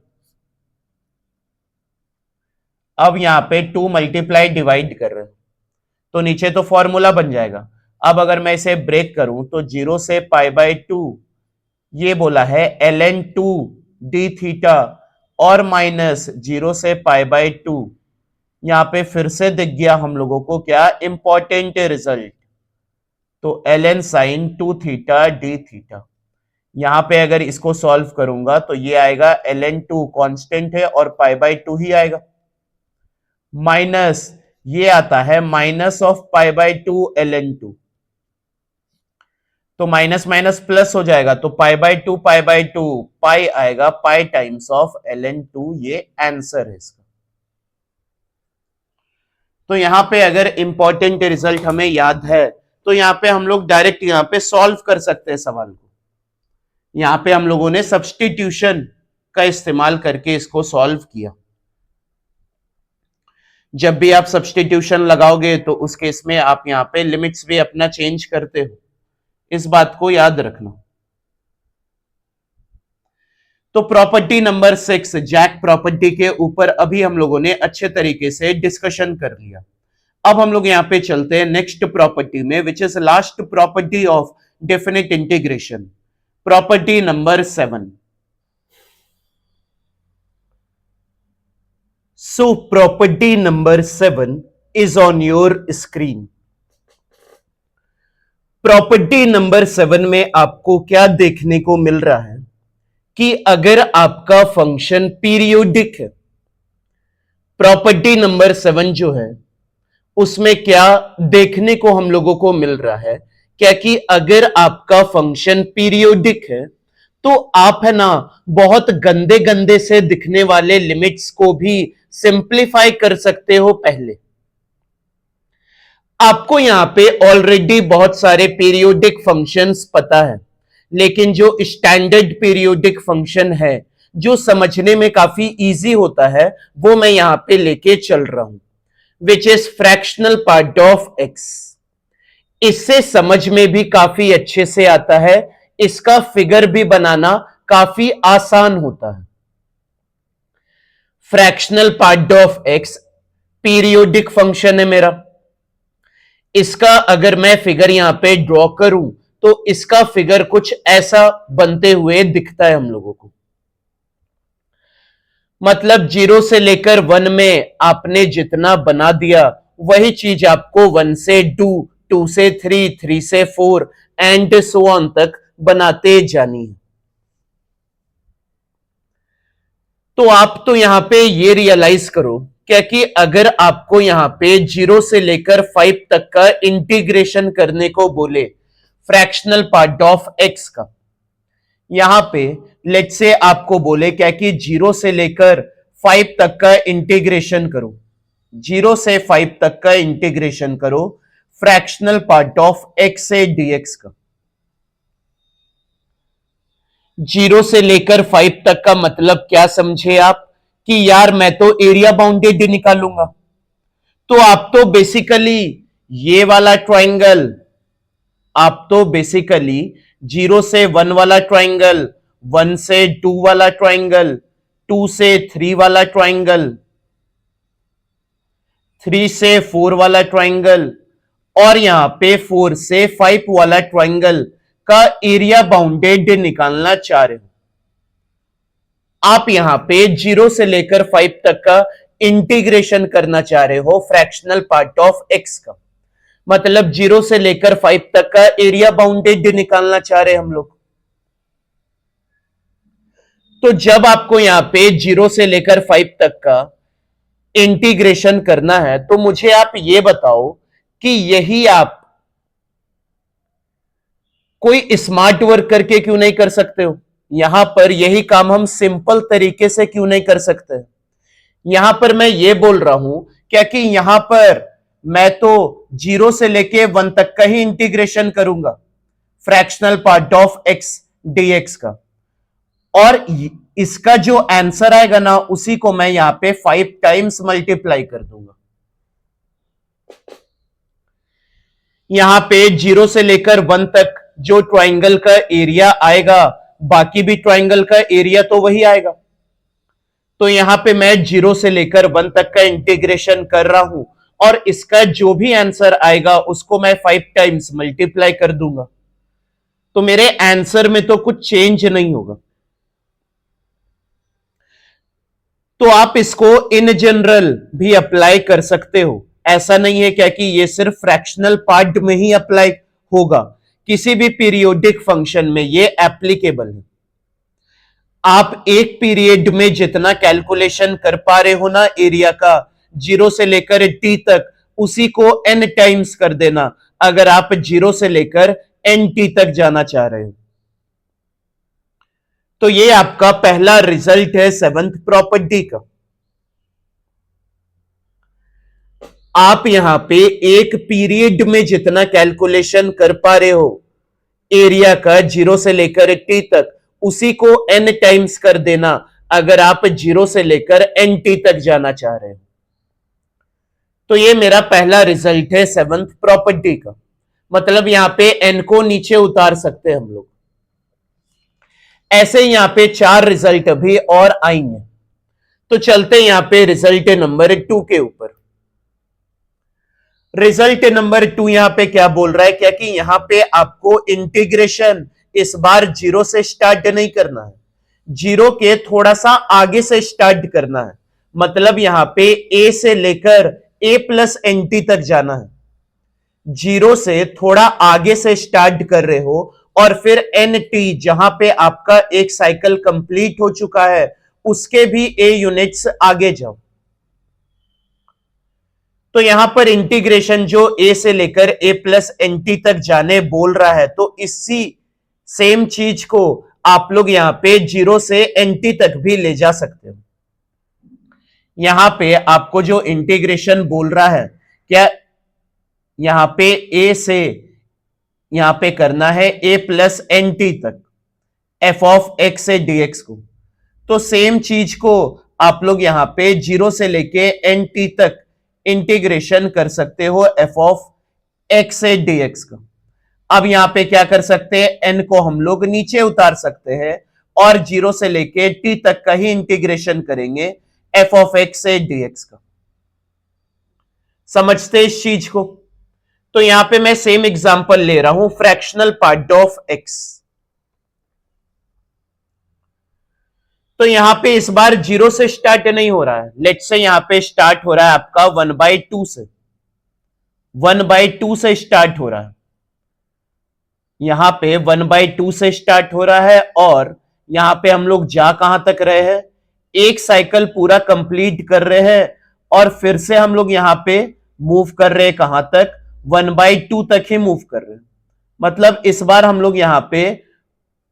S1: अब यहां पे 2 मल्टीप्लाई डिवाइड कर रहे हैं, तो नीचे तो फॉर्मूला बन जाएगा। अब अगर मैं इसे ब्रेक करूं तो 0 से π/2 ये बोला है ln2 डी थीटा और माइनस 0 से π/2, यहां पे फिर से दिख गया हम लोगों को क्या, इंपॉर्टेंट रिजल्ट। तो ln sine 2 theta d theta, यहां पे अगर इसको सॉल्व करूंगा तो ये आएगा ln2 कांस्टेंट है और π/2 ही आएगा, माइनस ये आता है माइनस ऑफ π/2 ln2, तो माइनस माइनस प्लस हो जाएगा, तो π/2 पाई आएगा, पाई टाइम्स ऑफ ln2, ये आंसर है इसका। तो यहां पे अगर इंपॉर्टेंट रिजल्ट हमें याद है तो यहां पे हम लोग डायरेक्ट यहां पे सॉल्व कर सकते हैं सवाल को। यहां पे हम लोगों ने सब्स्टिट्यूशन का इस्तेमाल करके इसको सॉल्व किया। जब भी आप सब्स्टिट्यूशन लगाओगे तो उस केस में आप यहां पे लिमिट्स भी अपना चेंज करते हो, इस बात को याद रखना। तो प्रॉपर्टी नंबर 6 जैक प्रॉपर्टी के ऊपर अभी हम लोगों ने अच्छे तरीके से डिस्कशन कर लिया। अब हम लोग यहां पे चलते हैं नेक्स्ट प्रॉपर्टी में, which is last property of definite integration, property number 7। So property number 7 is on your screen. Property number 7 में आपको क्या देखने को मिल रहा है कि अगर आपका फंक्शन पीरियोडिक है, प्रॉपर्टी नंबर 7 जो है उसमें क्या देखने को हम लोगों को मिल रहा है, क्या कि अगर आपका फंक्शन पीरियोडिक है तो आप है ना बहुत गंदे गंदे से दिखने वाले लिमिट्स को भी सिंप्लीफाई कर सकते हो। पहले आपको यहां पे ऑलरेडी बहुत सारे पीरियोडिक फंक्शंस पता है, लेकिन जो स्टैंडर्ड पीरियोडिक फंक्शन है जो समझने में काफी इजी होता है वो मैं यहां पे लेके चल रहा हूं, which is fractional part of x. इससे समझ में भी काफी अच्छे से आता है, इसका फिगर भी बनाना काफी आसान होता है। Fractional part of x periodic function है मेरा। इसका अगर मैं फिगर यहां पे ड्रॉ करूं तो इसका फिगर कुछ ऐसा बनते हुए दिखता है हम लोगों को। मतलब 0 से लेकर 1 में आपने जितना बना दिया वही चीज आपको 1 से 2, 2 से 3, 3 से 4 एंड सो ऑन तक बनाते जानी है। तो आप तो यहां पे ये रियलाइज करो क्या कि अगर आपको यहां पे 0 से लेकर 5 तक का इंटीग्रेशन करने को बोले फ्रैक्शनल पार्ट ऑफ एक्स का, यहां पे लेट्स से आपको बोले क्या कि 0 से लेकर 5 तक का इंटीग्रेशन करो, 0 से 5 तक का इंटीग्रेशन करो फ्रैक्शनल पार्ट ऑफ एक्स से डीएक्स का। 0 से लेकर 5 तक का मतलब क्या समझे आप कि यार मैं तो एरिया बाउंडेड निकालूंगा। तो आप तो बेसिकली ये वाला ट्राइंगल, आप तो बेसिकली 0 से 1 वाला ट्राइंगल, 1 से 2 वाला ट्राइंगल, 2 से 3 वाला ट्राइंगल, 3 से 4 वाला ट्राइंगल और यहां पे 4 से 5 वाला ट्राइंगल का एरिया बाउंडेड निकालना चाह रहे हो। आप यहां पे 0 से लेकर 5 तक का इंटीग्रेशन करना चाह रहे हो फ्रैक्शनल पार्ट ऑफ एक्स का, मतलब 0 से लेकर 5 तक का एरिया बाउंडेड निकालना चाह रहे हम लोग। तो जब आपको यहां पे 0 से लेकर 5 तक का इंटीग्रेशन करना है तो मुझे आप ये बताओ कि यही आप कोई स्मार्ट वर्क करके क्यों नहीं कर सकते हो? यहां पर यही काम हम सिंपल तरीके से क्यों नहीं कर सकते? यहां पर मैं ये बोल रहा हूं क्या कि यहां पर मैं तो 0 से लेके 1 तक का ही इंटीग्रेशन करूंगा fractional part of x dx का, और इसका जो आंसर आएगा ना उसी को मैं यहां पे 5 टाइम्स मल्टीप्लाई कर दूंगा। यहां पे 0 से लेकर 1 तक जो ट्राइंगल का एरिया आएगा बाकी भी ट्राइंगल का एरिया तो वही आएगा। तो यहां पे मैं 0 से लेकर 1 तक का इंटीग्रेशन कर रहा हूं और इसका जो भी आंसर आएगा उसको मैं 5 टाइम्स मल्टीप्लाई कर दूंगा। तो मेरे आंसर में तो कुछ चेंज नहीं होगा। तो आप इसको इन जनरल भी अप्लाई कर सकते हो, ऐसा नहीं है क्या कि ये सिर्फ फ्रैक्शनल पार्ट में ही अप्लाई होगा, किसी भी पीरियोडिक फंक्शन में ये एप्लीकेबल है। आप एक पीरियड में जितना कैलकुलेशन कर पा रहे हो ना एरिया का 0 से लेकर टी तक, उसी को n टाइम्स कर देना अगर आप 0 से लेकर n टी तक जाना चाह रहे हो। तो ये आपका पहला रिजल्ट है 7th प्रॉपर्टी का। आप यहां पे एक पीरियड में जितना कैलकुलेशन कर पा रहे हो एरिया का 0 से लेकर टी तक, उसी को n टाइम्स कर देना अगर आप 0 से लेकर n टी तक जाना चाह रहे हो। तो ये मेरा पहला रिजल्ट है 7th प्रॉपर्टी का, मतलब यहां पे n को नीचे उतार सकते हैं हम लोग। ऐसे यहां पे 4 रिजल्ट अभी और आएंगे। तो चलते हैं यहां पे रिजल्ट नंबर 2 के ऊपर। रिजल्ट नंबर 2 यहां पे क्या बोल रहा है क्या कि यहां पे आपको इंटीग्रेशन इस बार 0 से स्टार्ट नहीं करना है, 0 के थोड़ा सा आगे से स्टार्ट करना है। मतलब यहां पे a से लेकर a प्लस एन टी तक जाना है। 0 से थोड़ा आगे से स्टार्ट कर रहे हो और फिर एन टी जहां पे आपका एक साइकिल कंप्लीट हो चुका है उसके भी a यूनिट्स आगे जाओ। तो यहां पर इंटीग्रेशन जो a से लेकर a प्लस एन टी तक जाने बोल रहा है, तो इसी सेम चीज को आप लोग यहां पे 0 से एन टी तक भी ले जा सकते हो। यहां पे आपको जो इंटीग्रेशन बोल रहा है क्या, यहां पे a से यहां पे करना है a प्लस एन टी तक एफ ऑफ एक्स से dx को। तो सेम चीज को आप लोग यहां पे 0 से लेके एन टी तक इंटीग्रेशन कर सकते हो एफ ऑफ एक्स से dx का। अब यहां पे क्या कर सकते हैं, n को हम लोग नीचे उतार सकते हैं और 0 से लेके t तक का ही इंटीग्रेशन करेंगे एफ ऑफ एक्स से dx का। समझते इस चीज को? तो यहां पे मैं सेम एग्जांपल ले रहा हूं, फ्रैक्शनल पार्ट ऑफ x। तो यहां पे इस बार 0 से स्टार्ट नहीं हो रहा है, लेट से यहां पे स्टार्ट हो रहा है आपका 1/2 से, 1/2 से स्टार्ट हो रहा है। यहां पे 1/2 से स्टार्ट हो रहा है और यहां पे हम लोग जा कहां तक रहे हैं, एक साइकिल पूरा कंप्लीट कर रहे हैं और फिर से हम लोग यहां पे मूव कर रहे हैं कहां तक, 1/2 तक ही मूव कर रहे हैं। मतलब इस बार हम लोग यहां पे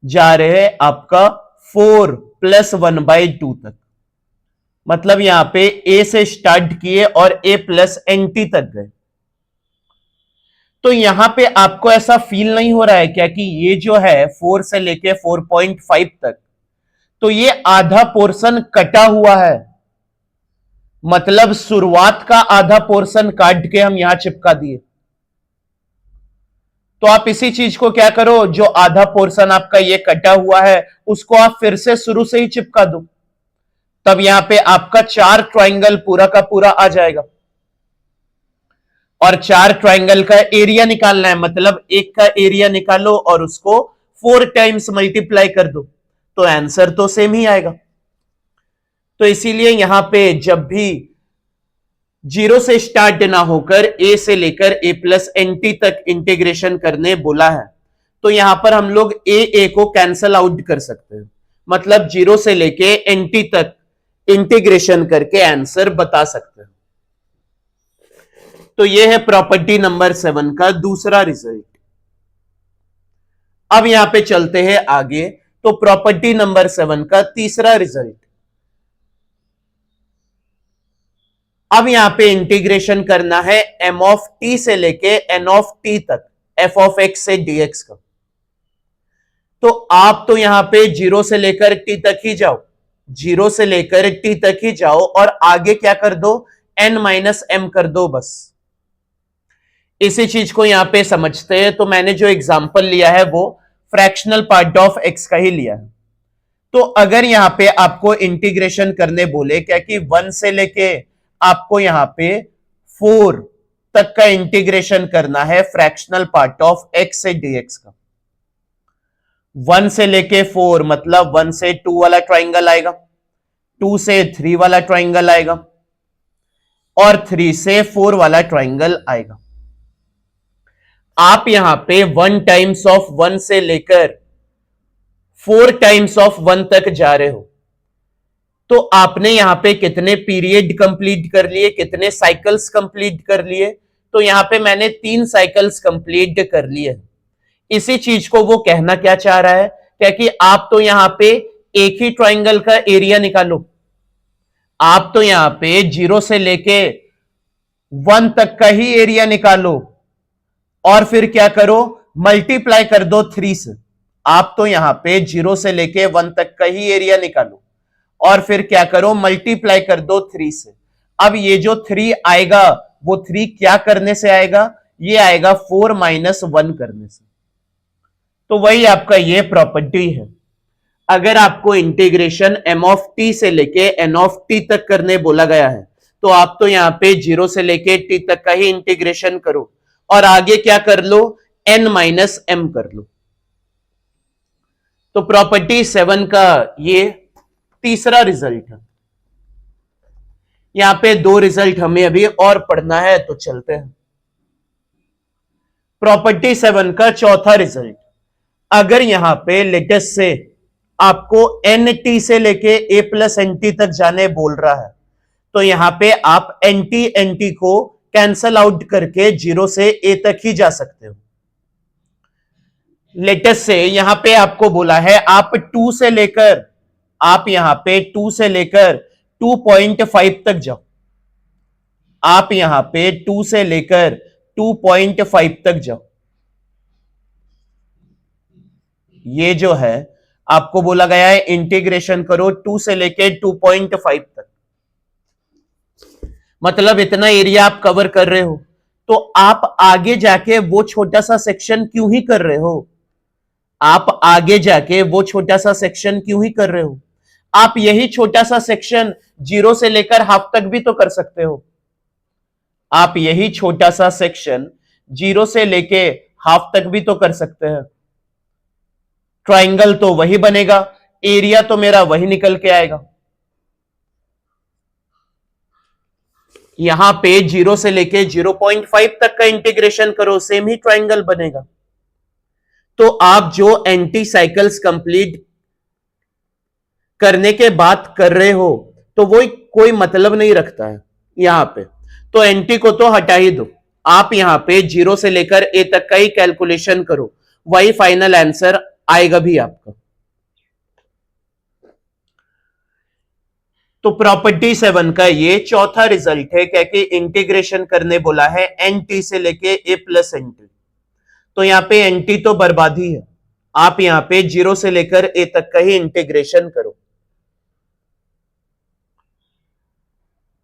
S1: जा रहे हैं आपका 4 + 1/2 तक। मतलब यहां पे ए से स्टार्ट किए और a + nt तक गए। तो यहां पे आपको ऐसा फील नहीं हो रहा है क्या कि ये जो है 4 से लेके 4.5 तक, तो ये आधा पोर्शन कटा हुआ है। मतलब शुरुआत का आधा पोर्शन काट के हम यहां चिपका दिए। तो आप इसी चीज को क्या करो, जो आधा पोर्शन आपका ये कटा हुआ है उसको आप फिर से शुरू से ही चिपका दो, तब यहां पे आपका 4 ट्रायंगल पूरा का पूरा आ जाएगा। और 4 ट्रायंगल का एरिया निकालना है, मतलब एक का एरिया निकालो और उसको 4 टाइम्स मल्टीप्लाई कर दो, तो आंसर तो सेम ही आएगा। तो इसीलिए यहां पे जब भी 0 से स्टार्ट ना होकर a से लेकर a + nt तक इंटीग्रेशन करने बोला है, तो यहां पर हम लोग a को कैंसल आउट कर सकते हैं। मतलब 0 से लेके nt तक इंटीग्रेशन करके आंसर बता सकते हैं। तो यह है प्रॉपर्टी नंबर 7 का दूसरा रिजल्ट। अब यहां पे चलते हैं आगे, तो प्रॉपर्टी नंबर 7 का तीसरा रिजल्ट। अब यहां पे इंटीग्रेशन करना है m ऑफ t से लेके n ऑफ t तक f ऑफ x से dx का। तो आप तो यहां पे 0 से लेकर t तक ही जाओ, 0 से लेकर t तक ही जाओ और आगे क्या कर दो, n - m कर दो बस। इसी चीज को यहां पे समझते हैं। तो मैंने जो एग्जांपल लिया है वो फ्रैक्शनल पार्ट ऑफ x का ही लिया है। तो अगर यहां पे आपको इंटीग्रेशन करने बोले क्या कि 1 से लेके आपको यहां पे 4 तक का इंटीग्रेशन करना है फ्रैक्शनल पार्ट ऑफ x से dx का। 1 से लेके 4 मतलब 1 से 2 वाला ट्राइंगल आएगा, 2 से 3 वाला ट्राइंगल आएगा और 3 से 4 वाला ट्राइंगल आएगा। आप यहां पे 1 टाइम्स ऑफ 1 से लेकर 4 टाइम्स ऑफ 1 तक जा रहे हो, तो आपने यहां पे कितने पीरियड कंप्लीट कर लिए, कितने साइकिल्स कंप्लीट कर लिए? तो यहां पे मैंने 3 साइकिल्स कंप्लीट कर लिए। इसी चीज को वो कहना क्या चाह रहा है, क्या कि आप तो यहां पे एक ही ट्राइंगल का एरिया निकालो। आप तो यहां पे 0 से लेके 1 तक का ही एरिया निकालो और फिर क्या करो, मल्टीप्लाई कर दो 3 से। आप तो यहां पे 0 से लेके 1 तक का ही एरिया निकालो और फिर क्या करो, मल्टीप्लाई कर दो 3 से। अब ये जो 3 आएगा वो 3 क्या करने से आएगा, ये आएगा 4 - 1 करने से। तो वही आपका ये प्रॉपर्टी है। अगर आपको इंटीग्रेशन m ऑफ t से लेके n ऑफ t तक करने बोला गया है, तो आप तो यहां पे 0 से लेके t तक का ही इंटीग्रेशन करो और आगे क्या कर लो, n - m कर लो। तो प्रॉपर्टी 7 का ये तीसरा रिजल्ट है। यहां पे 2 रिजल्ट हमें अभी और पढ़ना है, तो चलते हैं। प्रॉपर्टी 7 का चौथा रिजल्ट, अगर यहां पे लेटेस्ट से आपको nt से लेके a + nt तक जाने बोल रहा है, तो यहां पे आप nt को कैंसल आउट करके 0 से a तक ही जा सकते हो। लेटेस्ट से यहां पे आपको बोला है आप 2 से लेकर, आप यहां पे 2 से लेकर 2.5 तक जाओ। आप यहां पे 2 से लेकर 2.5 तक जाओ। ये जो है आपको बोला गया है इंटीग्रेशन करो 2 से लेके 2.5 तक, मतलब इतना एरिया आप कवर कर रहे हो, तो आप आगे जाके वो छोटा सा सेक्शन क्यों ही कर रहे हो? आप आगे जाके वो छोटा सा सेक्शन क्यों ही कर रहे हो? आप यही छोटा सा सेक्शन 0 से लेकर हाफ तक भी तो कर सकते हो। आप यही छोटा सा सेक्शन 0 से लेके हाफ तक भी तो कर सकते हैं। ट्राइंगल तो वही बनेगा, एरिया तो मेरा वही निकल के आएगा। यहां पे 0 से लेके 0.5 तक का इंटीग्रेशन करो, सेम ही ट्राइंगल बनेगा। तो आप जो एंटी साइकिल्स कंप्लीट करने के बाद कर रहे हो, तो वो कोई मतलब नहीं रखता है यहां पे। तो एंटी को तो हटा ही दो, आप यहां पे 0 से लेकर ए तक का ही कैलकुलेशन करो, वही फाइनल आंसर आएगा भी आपका। तो प्रॉपर्टी 7 का ये चौथा रिजल्ट है, क्या कि इंटीग्रेशन करने बोला है एन टी से लेके ए प्लस एन टी। तो यहां पे एन टी तो बर्बादी है, आप यहां पे 0 से लेकर ए तक का ही इंटीग्रेशन करो।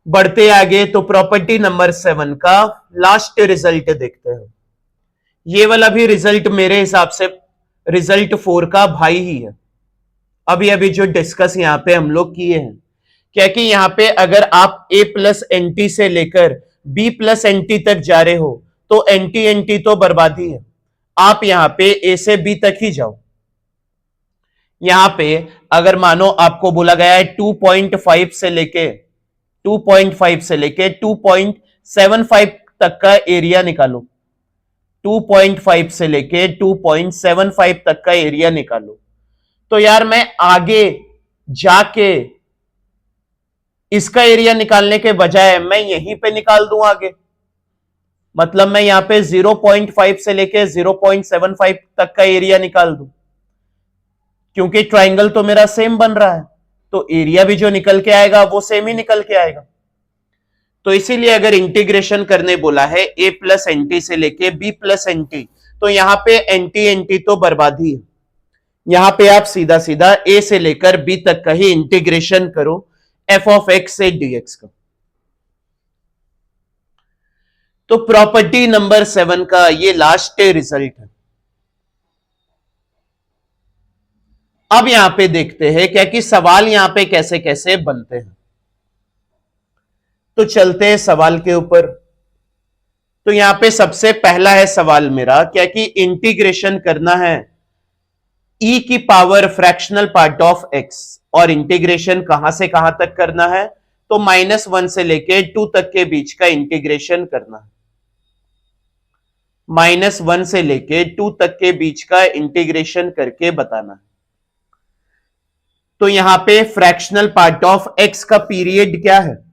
S1: बढ़ते आगे तो प्रॉपर्टी नंबर 7 का लास्ट रिजल्ट देखते हैं। ये वाला भी रिजल्ट मेरे हिसाब से रिजल्ट 4 का भाई ही है, अभी अभी जो डिस्कस यहां पे हम लोग किए हैं। क्या कि यहां पे अगर आप a प्लस एन टी से लेकर b प्लस एन टी तक जा रहे हो, तो एन टी तो बर्बादी है, आप यहां पे a से b तक ही जाओ। यहां पे अगर मानो आपको बोला गया है 2.5 से लेके 2.75 तक का एरिया निकालो, 2.5 से लेके 2.75 तक का एरिया निकालो, तो यार मैं आगे जाके इसका एरिया निकालने के बजाय मैं यहीं पे निकाल दूं आगे, मतलब मैं यहां पे 0.5 से लेके 0.75 तक का एरिया निकाल दूं, क्योंकि ट्राइंगल तो मेरा सेम बन रहा है, तो एरिया भी जो निकल के आएगा वो सेम ही निकल के आएगा। तो इसीलिए अगर इंटीग्रेशन करने बोला है a प्लस एन टी से लेके b प्लस एन टी, तो यहां पे एन टी तो बर्बादी है, यहां पे आप सीधा सीधा a से लेकर b तक का ही इंटीग्रेशन करो f ऑफ x से dx का। तो प्रॉपर्टी नंबर 7 का ये लास्ट रिजल्ट है। अब यहां पे देखते हैं क्या कि सवाल यहां पे कैसे कैसे बनते हैं। तो चलते हैं सवाल के ऊपर। तो यहां पे सबसे पहला है सवाल मेरा, क्या कि इंटीग्रेशन करना है e की power fractional part of x, और इंटीग्रेशन कहां से कहां तक करना है, तो -1 से लेके 2 तक के बीच का इंटीग्रेशन करना है, -1 से लेके 2 तक के बीच का इंटीग्रेशन करके बताना है। तो यहां पे फ्रैक्शनल पार्ट ऑफ x का पीरियड क्या है,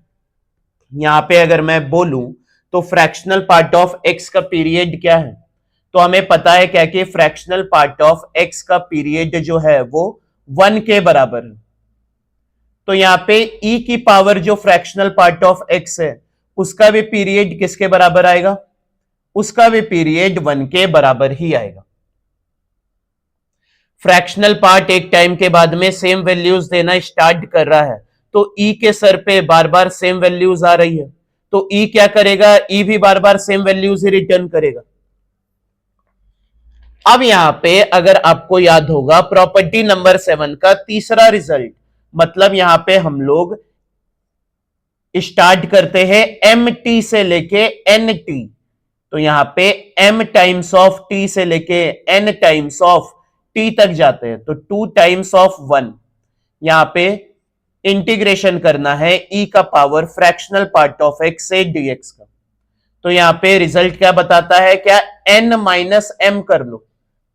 S1: यहां पे अगर मैं बोलूं तो फ्रैक्शनल पार्ट ऑफ x का पीरियड क्या है, तो हमें पता है क्या कि फ्रैक्शनल पार्ट ऑफ x का पीरियड जो है वो 1 के बराबर है। तो यहां पे e की पावर जो फ्रैक्शनल पार्ट ऑफ x है, उसका भी पीरियड किसके बराबर आएगा, उसका भी पीरियड 1 के बराबर ही आएगा। फ्रैक्शनल पार्ट एक टाइम के बाद में सेम वैल्यूज देना स्टार्ट कर रहा है, तो e के सर पे बार बार सेम वैल्यूज आ रही है, तो e क्या करेगा, e भी बार बार सेम वैल्यूज ही रिटर्न करेगा। अब यहां पे अगर आपको याद होगा प्रॉपर्टी नंबर 7 का तीसरा रिजल्ट, मतलब यहां पे हम लोग स्टार्ट करते हैं एम टी से लेके एन टी, तो यहां पे m टाइम्स ऑफ t से लेके n टाइम्स ऑफ t तक जाते हैं, तो 2 टाइम्स ऑफ 1, यहां पे इंटीग्रेशन करना है e का power fractional part of x से dx का। तो यहां पे रिजल्ट क्या बताता है, क्या n माइनस m कर लो,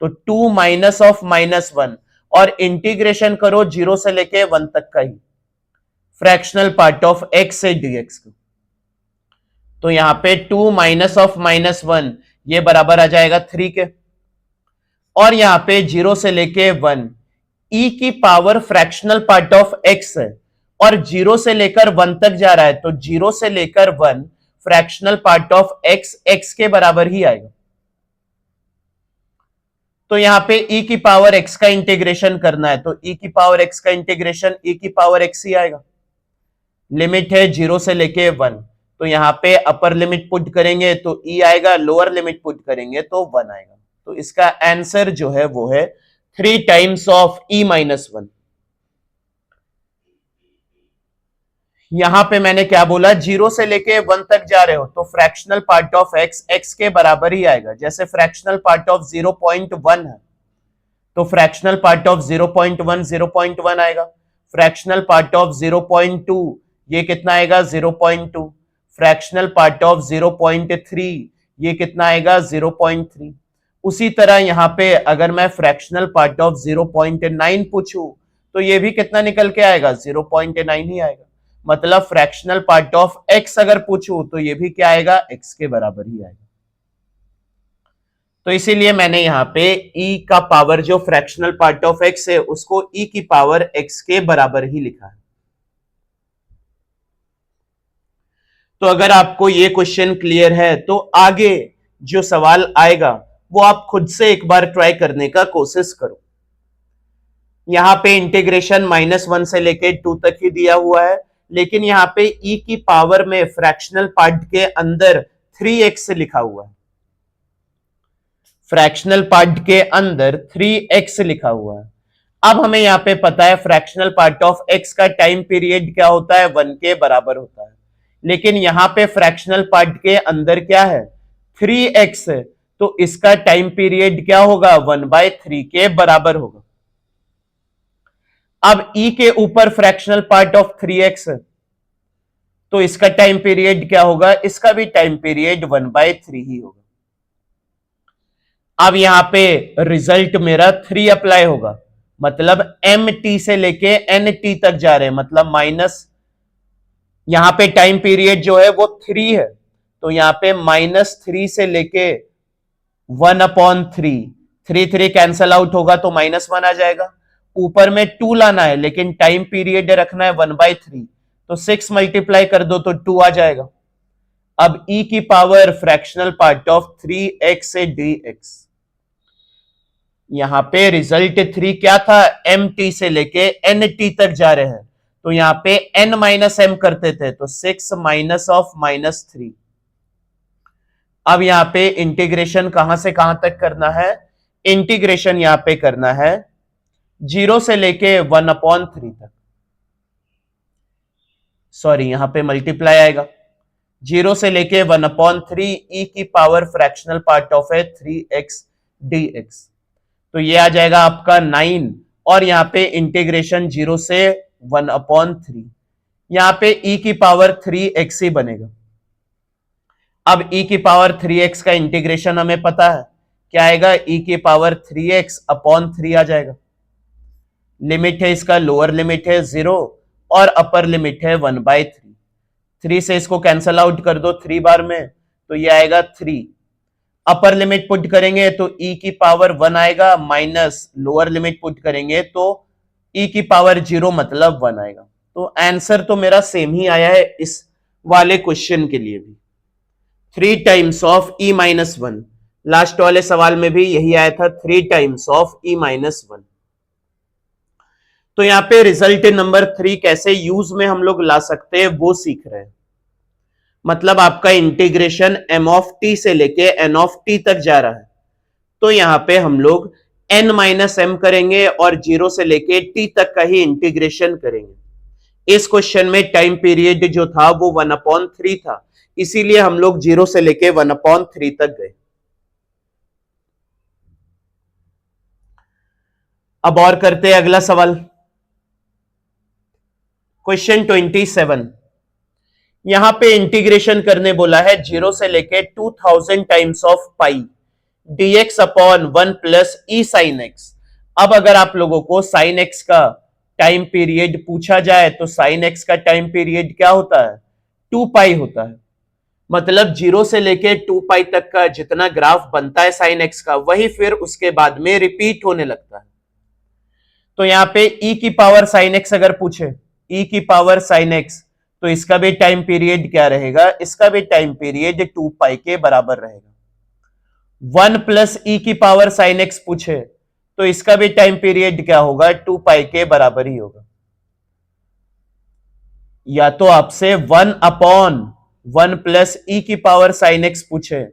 S1: तो 2 माइनस ऑफ -1, और इंटीग्रेशन करो 0 से लेके 1 तक का ही, फ्रैक्शनल पार्ट ऑफ x से dx का। तो यहां पे 2 माइनस ऑफ -1 ये बराबर आ जाएगा 3 के, और यहां पे 0 से लेके 1, e की power fractional part of x है, और 0 से लेकर 1 तक जा रहा है, तो 0 से लेकर 1 fractional part of x x के बराबर ही आएगा। तो यहां पे e की पावर x का इंटीग्रेशन करना है, तो e की पावर x का इंटीग्रेशन e की पावर x ही आएगा। लिमिट है 0 से लेके 1, तो यहां पे अपर लिमिट पुट करेंगे तो e आएगा, लोअर लिमिट पुट करेंगे तो 1 आएगा। तो इसका आंसर जो है वो है 3 टाइम्स ऑफ e माइनस 1। यहां पे मैंने क्या बोला, 0 से लेके 1 तक जा रहे हो तो fractional part of x x के बराबर ही आएगा। जैसे फ्रैक्शनल पार्ट ऑफ 0.1 है तो फ्रैक्शनल पार्ट ऑफ 0.1 0.1 आएगा। फ्रैक्शनल पार्ट ऑफ 0.2 ये कितना आएगा, 0.2। फ्रैक्शनल पार्ट ऑफ 0.3 ये कितना आएगा, 0.3। उसी तरह यहां पे अगर मैं फ्रैक्शनल पार्ट ऑफ 0.9 पूछूं तो ये भी कितना निकल के आएगा, 0.9 ही आएगा। मतलब फ्रैक्शनल पार्ट ऑफ x अगर पूछूं तो ये भी क्या आएगा, x के बराबर ही आएगा। तो इसीलिए मैंने यहां पे e का पावर जो फ्रैक्शनल पार्ट ऑफ x है उसको e की पावर x के बराबर ही लिखा है। तो अगर आपको ये क्वेश्चन क्लियर है तो आगे जो सवाल आएगा वो आप खुद से एक बार ट्राई करने का कोशिश करो। यहां पे इंटीग्रेशन -1 से लेके 2 तक ही दिया हुआ है, लेकिन यहां पे e की पावर में फ्रैक्शनल पार्ट के अंदर 3x लिखा हुआ है। फ्रैक्शनल पार्ट के अंदर 3x लिखा हुआ है। अब हमें यहां पे पता है फ्रैक्शनल पार्ट ऑफ x का टाइम पीरियड क्या होता है, 1 के बराबर होता है। लेकिन यहां पे फ्रैक्शनल पार्ट के अंदर क्या है, 3x है, तो इसका टाइम पीरियड क्या होगा, 1/3 के बराबर होगा। अब e के ऊपर फ्रैक्शनल पार्ट ऑफ 3x है तो इसका टाइम पीरियड क्या होगा, इसका भी टाइम पीरियड 1/3 ही होगा। अब यहां पे रिजल्ट मेरा 3 अप्लाई होगा, मतलब mt से लेके nt तक जा रहे हैं, मतलब माइनस यहां पे टाइम पीरियड जो है वो 3 है, तो यहां पे -3 से लेके 1/3, 3 कैंसल आउट होगा तो -1 आ जाएगा। ऊपर में 2 लाना है लेकिन टाइम पीरियड रखना है 1/3, तो 6 मल्टीप्लाई कर दो तो 2 आ जाएगा। अब e की power fractional part of 3x से dx, यहां पे रिजल्ट 3 क्या था, mt से लेके nt तक जा रहे हैं, तो यहां पे n माइनस m करते थे तो 6 माइनस ऑफ -3। अब यहां पे इंटीग्रेशन कहां से कहां तक करना है, इंटीग्रेशन यहां पे करना है 0 से लेके 1/3 तक, सॉरी यहां पे मल्टीप्लाई आएगा, 0 से लेके 1/3 e की पावर फ्रैक्शनल पार्ट ऑफ है 3x dx, तो ये आ जाएगा आपका 9, और यहां पे इंटीग्रेशन 0 से 1/3, यहां पे e की पावर 3x ही बनेगा। अब e की पावर 3x का इंटीग्रेशन हमें पता है क्या आएगा, e की पावर 3x/3 आ जाएगा। लिमिट है इसका, लोअर लिमिट है 0 और अपर लिमिट है 1/3। 3 से इसको कैंसल आउट कर दो 3 बार में तो ये आएगा 3। अपर लिमिट पुट करेंगे तो e की पावर 1 आएगा, माइनस लोअर लिमिट पुट करेंगे तो e की पावर 0 मतलब 1 आएगा। तो आंसर तो मेरा सेम ही आया है इस वाले क्वेश्चन के लिए भी, 3 times of e minus 1। Last वाले सवाल में भी यही आया था, 3 टाइम्स ऑफ e माइनस 1। तो यहां पे रिजल्ट नंबर 3 कैसे यूज में हम लोग ला सकते हैं वो सीख रहे हैं। मतलब आपका इंटीग्रेशन m ऑफ t से लेके n ऑफ t तक जा रहा है, तो यहां पे हम लोग n माइनस m करेंगे और 0 से लेके t तक का ही इंटीग्रेशन करेंगे। इस क्वेश्चन में टाइम पीरियड जो था वो 1/3 था, इसीलिए हम लोग 0 से लेके 1/3 तक गए। अब और करते हैं अगला सवाल, क्वेश्चन 27। यहां पे इंटीग्रेशन करने बोला है 0 से लेके 2000 times of pi dx/1 plus e sin x। अब अगर आप लोगों को sin x का टाइम पीरियड पूछा जाए तो sin x का टाइम पीरियड क्या होता है, 2 पाई होता है। मतलब 0 से लेके 2 पाई तक का जितना ग्राफ बनता है sin x का, वही फिर उसके बाद में रिपीट होने लगता है। तो यहां पे e की पावर sin x अगर पूछे, e की पावर sin x, तो इसका भी टाइम पीरियड क्या रहेगा, इसका भी टाइम पीरियड 2 पाई के बराबर रहेगा। 1 प्लस ई की पावर साइन एक्स पूछे तो इसका भी टाइम पीरियड क्या होगा, 2 पाई के बराबर ही होगा। या तो आपसे 1/1 प्लस ई की पावर साइन एक्स पूछे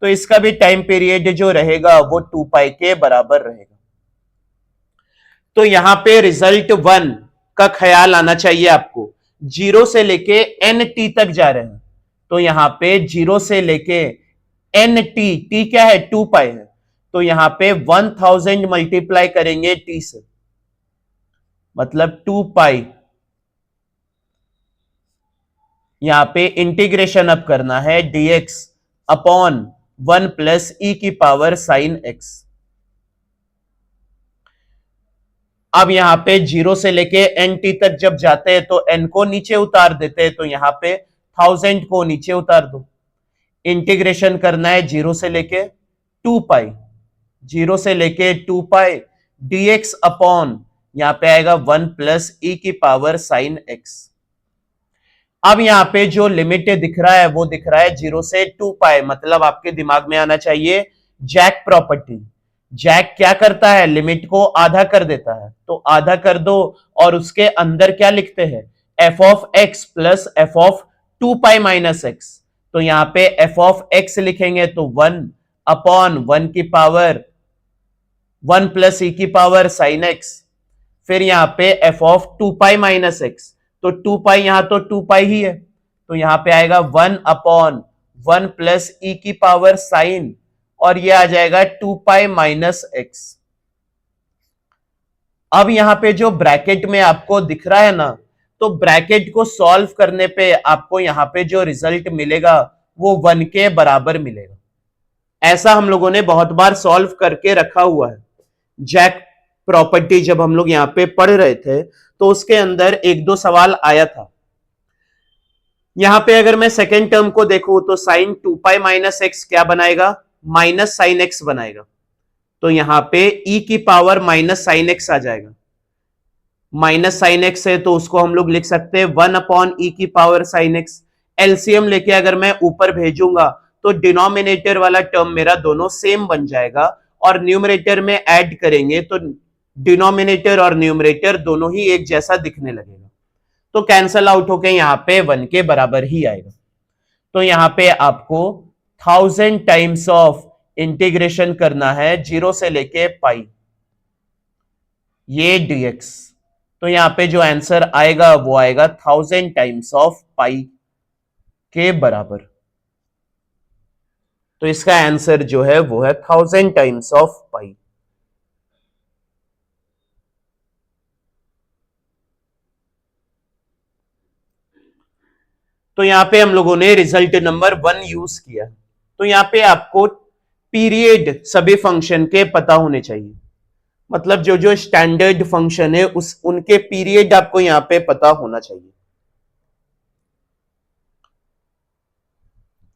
S1: तो इसका भी टाइम पीरियड जो रहेगा वो 2 पाई के बराबर रहेगा। तो यहां पे रिजल्ट 1 का ख्याल आना चाहिए आपको। 0 से लेके एन टी तक जा रहे हैं तो यहां पे 0 से लेके एन टी, टी क्या है, 2 पाई है, तो यहां पे 1000 मल्टीप्लाई करेंगे टी से, मतलब 2 पाई। यहां पे इंटीग्रेशन अब करना है dx अपॉन 1 प्लस ई की पावर साइन एक्स। अब यहां पे 0 से लेके एन टी तक जब जाते हैं तो एन को नीचे उतार देते हैं, तो यहां पे 1000 को नीचे उतार दो। इंटीग्रेशन करना है 0 से लेके 2 पाई, 0 से लेके 2 पाई dx अपॉन यहां पे आएगा 1 प्लस ई की पावर साइन एक्स। अब यहां पे जो लिमिट दिख रहा है वो दिख रहा है 0 से 2 पाई, मतलब आपके दिमाग में आना चाहिए जैक प्रॉपर्टी। जैक क्या करता है, लिमिट को आधा कर देता है, तो आधा कर दो और उसके अंदर क्या लिखते हैं, F of x plus F of 2 pi minus x. तो यहां पे एफ ऑफ एक्स लिखेंगे तो 1 अपॉन 1 की पावर 1 प्लस ई की पावर साइन एक्स, फिर यहां पे F of 2 pi minus x, तो 2 पाई यहां तो 2 पाई ही है, तो यहां पे आएगा 1 अपॉन 1 प्लस ई की पावर साइन, और ये आ जाएगा 2 पाई माइनस एक्स। अब यहां पे जो ब्रैकेट में आपको दिख रहा है ना, तो ब्रैकेट को सॉल्व करने पे आपको यहां पे जो रिजल्ट मिलेगा वो 1 के बराबर मिलेगा। ऐसा हम लोगों ने बहुत बार सॉल्व करके रखा हुआ है। जैक प्रॉपर्टी जब हम लोग यहां पे पढ़ रहे थे तो उसके अंदर एक दो सवाल आया था। यहां पे अगर मैं सेकेंड टर्म को देखूं तो साइन 2 पाई माइनस एक्स क्या बनाएगा, माइनस साइन एक्स बनाएगा, तो यहां पे e की पावर माइनस साइन एक्स आ जाएगा। माइनस साइन एक्स है तो उसको हम लोग लिख सकते हैं 1 अपॉन ई की पावर साइन एक्स। एलसीएम लेके अगर मैं ऊपर भेजूंगा तो डिनोमिनेटर वाला टर्म मेरा दोनों सेम बन जाएगा, और न्यूमरेटर में ऐड करेंगे तो डिनोमिनेटर और न्यूमरेटर दोनों ही एक जैसा दिखने लगेगा, तो कैंसल आउट होके यहां पे 1 के बराबर ही आएगा। तो यहां पे आपको 1000 टाइम्स ऑफ इंटीग्रेशन करना है 0 से लेके पाई, ये dx, तो यहां पे जो आंसर आएगा वो आएगा 1000 टाइम्स ऑफ पाई के बराबर। तो इसका आंसर जो है वो है 1000 टाइम्स ऑफ पाई। तो यहां पे हम लोगों ने रिजल्ट नंबर 1 यूज किया। तो यहां पे आपको पीरियड सभी फंक्शन के पता होने चाहिए, मतलब जो जो स्टैंडर्ड फंक्शन है उस उनके पीरियड आपको यहां पे पता होना चाहिए।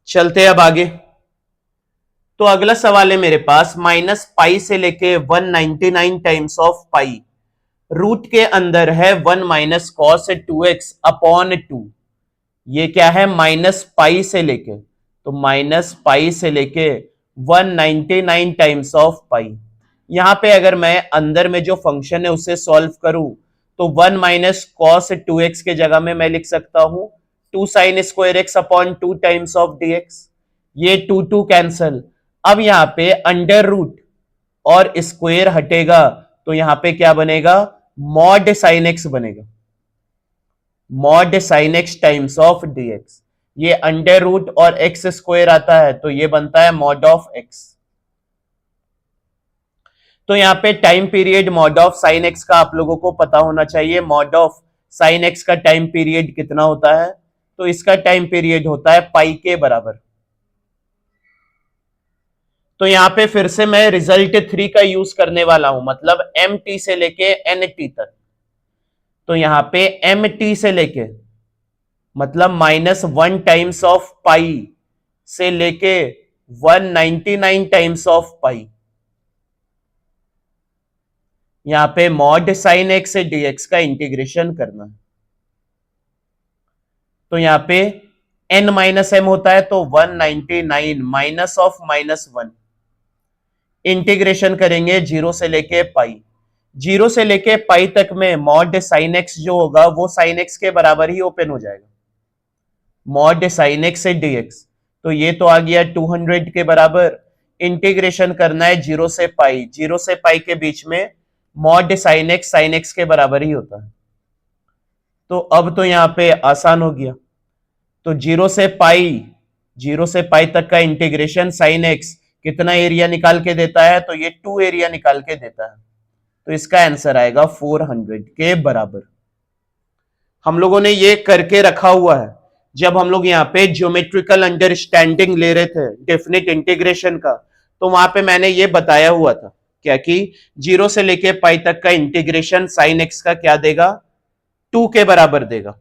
S1: चलते अब आगे। तो अगला सवाल है मेरे पास, माइनस पाई से लेके 199 टाइम्स ऑफ पाई, रूट के अंदर है 1 माइनस कॉस 2x अपॉन 2। ये क्या है, माइनस पाई से लेके, तो माइनस पाई से लेके 199 टाइम्स ऑफ पाई। यहां पे अगर मैं अंदर में जो फंक्शन है उसे सॉल्व करूं तो 1 माइनस कॉस 2x के जगह में मैं लिख सकता हूं 2 sine square x upon 2 times of dx। ये 2 कैंसल। अब यहां पे अंडर रूट और स्क्वायर हटेगा तो यहां पे क्या बनेगा, मॉड साइन एक्स बनेगा, mod sine x times of dx। ये अंडर रूट और एक्स स्क्वायर आता है तो ये बनता है मॉड ऑफ एक्स। तो यहां पे time period mod of sine x का आप लोगों को पता होना चाहिए। मॉड ऑफ साइन एक्स का टाइम पीरियड कितना होता है, तो इसका टाइम पीरियड होता है पाई के बराबर। तो यहां पे फिर से मैं रिजल्ट 3 का यूज करने वाला हूं, मतलब एम टी से लेके एन टी तक। तो यहां पे एम टी से लेके मतलब -1 टाइम्स ऑफ पाई से लेके 199 टाइम्स ऑफ पाई, यहां पे मॉड साइन एक्स से डीएक्स का इंटीग्रेशन करना है। तो यहां पे n माइनस एम होता है तो 199 माइनस ऑफ -1, इंटीग्रेशन करेंगे 0 से लेके पाई, 0 से लेके पाई तक में मॉड साइन एक्स जो होगा वो साइन एक्स के बराबर ही ओपन हो जाएगा, मॉड साइन एक्स से डीएक्स। तो ये तो आ गया 200 के बराबर। इंटीग्रेशन करना है 0 से पाई, 0 से पाई के बीच में मॉड साइन एक्स के बराबर ही होता है। तो अब तो यहां पे आसान हो गया। तो 0 से पाई तक का इंटीग्रेशन साइन एक्स कितना एरिया निकाल के देता है, तो ये 2 एरिया निकाल के देता है। तो इसका आंसर आएगा 400 के बराबर। हम लोगों ने ये करके रखा हुआ है जब हम लोग यहाँ पे ज्योमेट्रिकल अंडरस्टैंडिंग ले रहे थे डेफिनेट इंटीग्रेशन का, तो वहां पे मैंने ये बताया हुआ था क्या कि 0 से लेके पाई तक का इंटीग्रेशन साइन एक्स का क्या देगा, 2 के बराबर देगा।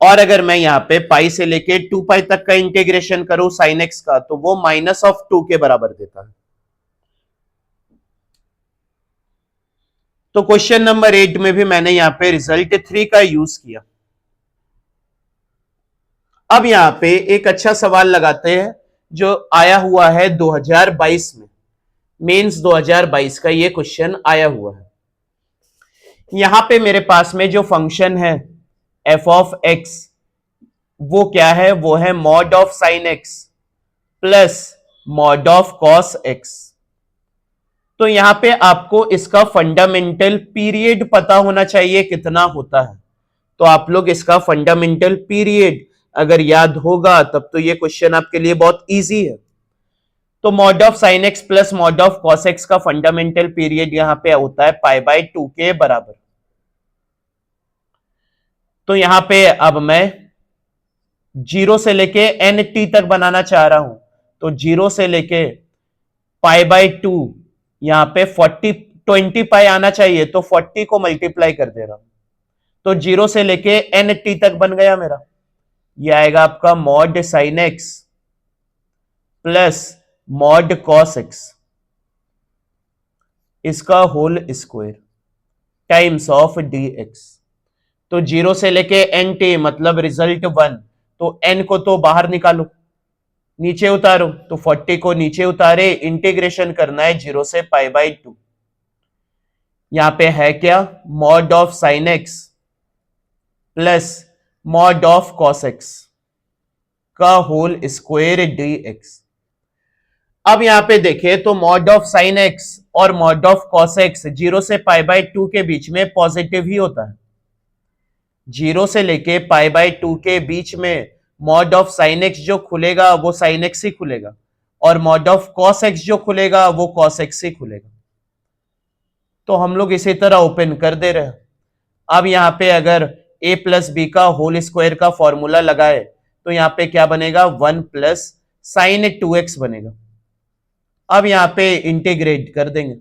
S1: और अगर मैं यहां पे पाई से लेके 2 पाई तक का इंटीग्रेशन करूं साइन एक्स का, तो वो -2 के बराबर देता है। तो क्वेश्चन नंबर 8 में भी मैंने यहां पे रिजल्ट 3 का यूज किया। अब यहां पे एक अच्छा सवाल लगाते हैं जो आया हुआ है 2022 में, मेंस 2022 का ये क्वेश्चन आया हुआ है। यहां पे मेरे पास में जो फंक्शन है एफ ऑफ एक्स, वो क्या है, वो है mod of sine x plus mod of cos x. तो यहां पे आपको इसका फंडामेंटल पीरियड पता होना चाहिए कितना होता है। तो आप लोग इसका फंडामेंटल पीरियड अगर याद होगा तब तो ये क्वेश्चन आपके लिए बहुत इजी है। तो mod of sine x plus mod of cos x का फंडामेंटल पीरियड यहां पे होता है π/2 के बराबर। तो यहां पे अब मैं 0 से लेके एन टी तक बनाना चाह रहा हूं, तो 0 से लेके π/2 यहां पे 20 पाई आना चाहिए, तो 40 को मल्टीप्लाई कर दे रहा हूं, तो 0 से लेके एन टी तक बन गया मेरा। ये आएगा आपका mod sine x plus mod cos x इसका whole square times of d x. तो 0 से लेके एन टी मतलब रिजल्ट 1, तो एन को तो बाहर निकालो, नीचे उतारो, तो 40 को नीचे उतारे, इंटीग्रेशन करना है 0 से π/2। यहां पे है क्या, mod of sine x plus mod of cos x का होल स्क्वायर डी एक्स। अब यहां पे देखें तो मॉड ऑफ साइन एक्स और मॉड ऑफ कॉस एक्स 0 से π/2 के बीच में पॉजिटिव ही होता है। 0 से लेके π/2 के बीच में मॉड ऑफ साइन एक्स जो खुलेगा वो साइन एक्स ही खुलेगा, और मॉड ऑफ कॉस एक्स जो खुलेगा वो कॉस एक्स ही खुलेगा। तो हम लोग इसी तरह ओपन कर दे रहे हैं। अब यहां पे अगर a प्लस बी का होल स्क्वायर का फॉर्मूला लगाए तो यहां पे क्या बनेगा, 1 प्लस साइन 2x बनेगा। अब यहां पे इंटीग्रेट कर देंगे,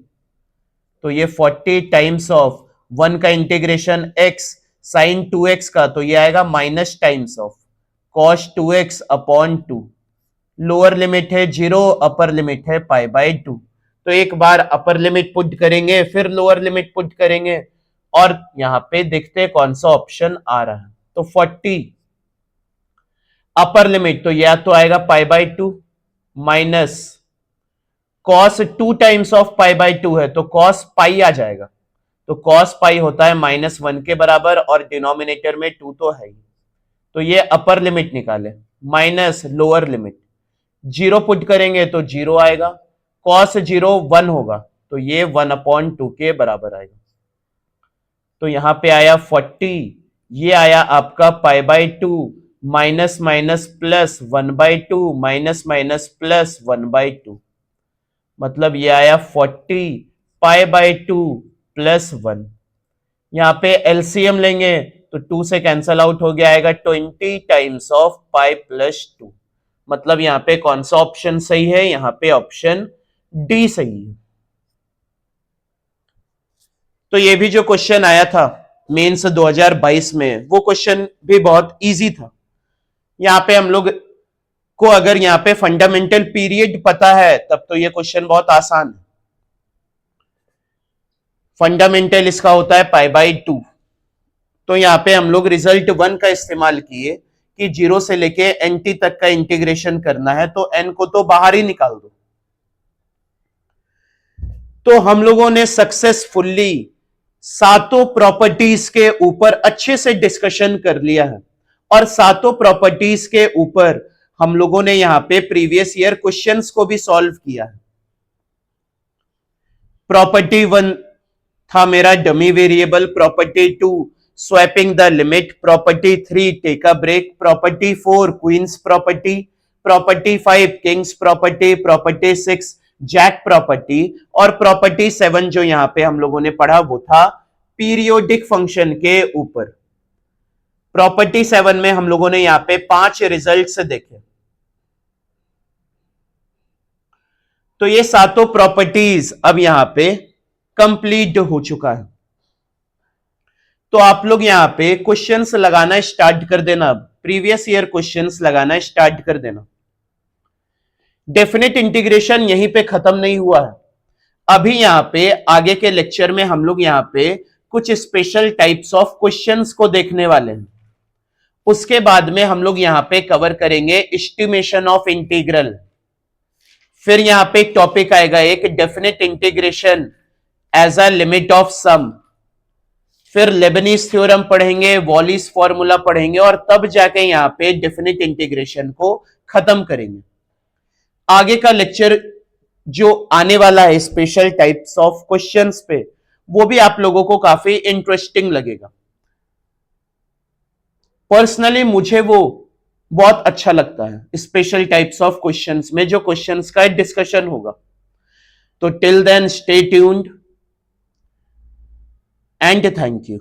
S1: तो ये 40 टाइम्स ऑफ 1 का इंटीग्रेशन x साइन 2x का, तो ये आएगा minus times of cos 2x upon 2। Lower limit है 0, अपर लिमिट है π/2। तो एक बार अपर लिमिट पुट करेंगे, फिर लोअर लिमिट पुट करेंगे, और यहां पे देखते हैं कौन सा ऑप्शन आ रहा है। तो 40 अपर लिमिट, तो यह तो आएगा π/2 माइनस कॉस 2 टाइम्स ऑफ π/2 है, तो कॉस पाई आ जाएगा, तो कॉस पाई होता है -1 के बराबर, और डिनोमिनेटर में 2 तो है ही। तो ये अपर लिमिट निकाले, माइनस लोअर लिमिट, 0 पुट करेंगे तो 0 आएगा, कॉस 0 1 होगा, तो ये 1/2 के बराबर आएगा। तो यहां पे आया 40, ये आया आपका π/2 minus minus plus 1/2 minus minus plus 1/2, मतलब ये आया 40 π/2 प्लस 1। यहां पे एलसीएम लेंगे तो 2 से कैंसल आउट हो गया, आएगा 20 टाइम्स ऑफ पाई प्लस 2। मतलब यहां पे कौन सा ऑप्शन सही है, यहां पे ऑप्शन डी सही है। तो ये भी जो क्वेश्चन आया था मेंस 2022 में, वो क्वेश्चन भी बहुत इजी था। यहां पे हम लोग को अगर यहां पे फंडामेंटल पीरियड पता है तब तो ये क्वेश्चन बहुत आसान है। फंडामेंटल इसका होता है π/2। तो यहां पे हम लोग रिजल्ट 1 का इस्तेमाल किए कि 0 से लेके nt तक का इंटीग्रेशन करना है, तो n को तो बाहर ही निकाल दो। तो हम लोगों ने सक्सेसफुली सातों प्रॉपर्टीज के ऊपर अच्छे से डिस्कशन कर लिया है, और सातों प्रॉपर्टीज के ऊपर हम लोगों ने यहां पे प्रीवियस ईयर क्वेश्चंस को भी सॉल्व किया है। प्रॉपर्टी 1 था मेरा dummy variable, property 2 swapping the limit, property 3 take a break, property 4 queens property, property 5 kings property, property 6 jack property, और प्रॉपर्टी 7 जो यहां पे हम लोगों ने पढ़ा वो था पीरियोडिक फंक्शन के ऊपर। प्रॉपर्टी 7 में हम लोगों ने यहां पे 5 रिजल्ट्स देखे। तो ये सातों प्रॉपर्टीज अब यहां पे कंप्लीट हो चुका है। तो आप लोग यहां पे क्वेश्चंस लगाना स्टार्ट कर देना, अब प्रीवियस ईयर क्वेश्चंस लगाना स्टार्ट कर देना। डेफिनेट इंटीग्रेशन यहीं पे खत्म नहीं हुआ है, अभी यहां पे आगे के लेक्चर में हम लोग यहां पे कुछ स्पेशल टाइप्स ऑफ क्वेश्चंस को देखने वाले हैं। उसके बाद में हम लोग यहां पे कवर करेंगे एस्टिमेशन ऑफ इंटीग्रल, फिर यहां पे टॉपिक आएगा एक definite integration as a limit of sum, फिर लेबनीज थ्योरम पढ़ेंगे, वॉलिस फॉर्मूला पढ़ेंगे, और तब जाके यहां पे डेफिनेट इंटीग्रेशन को खत्म करेंगे। आगे का लेक्चर जो आने वाला है स्पेशल टाइप्स ऑफ क्वेश्चंस पे, वो भी आप लोगों को काफी इंटरेस्टिंग लगेगा। पर्सनली मुझे वो बहुत अच्छा लगता है स्पेशल टाइप्स ऑफ क्वेश्चंस में जो क्वेश्चंस का डिस्कशन होगा। तो till then stay tuned and thank you.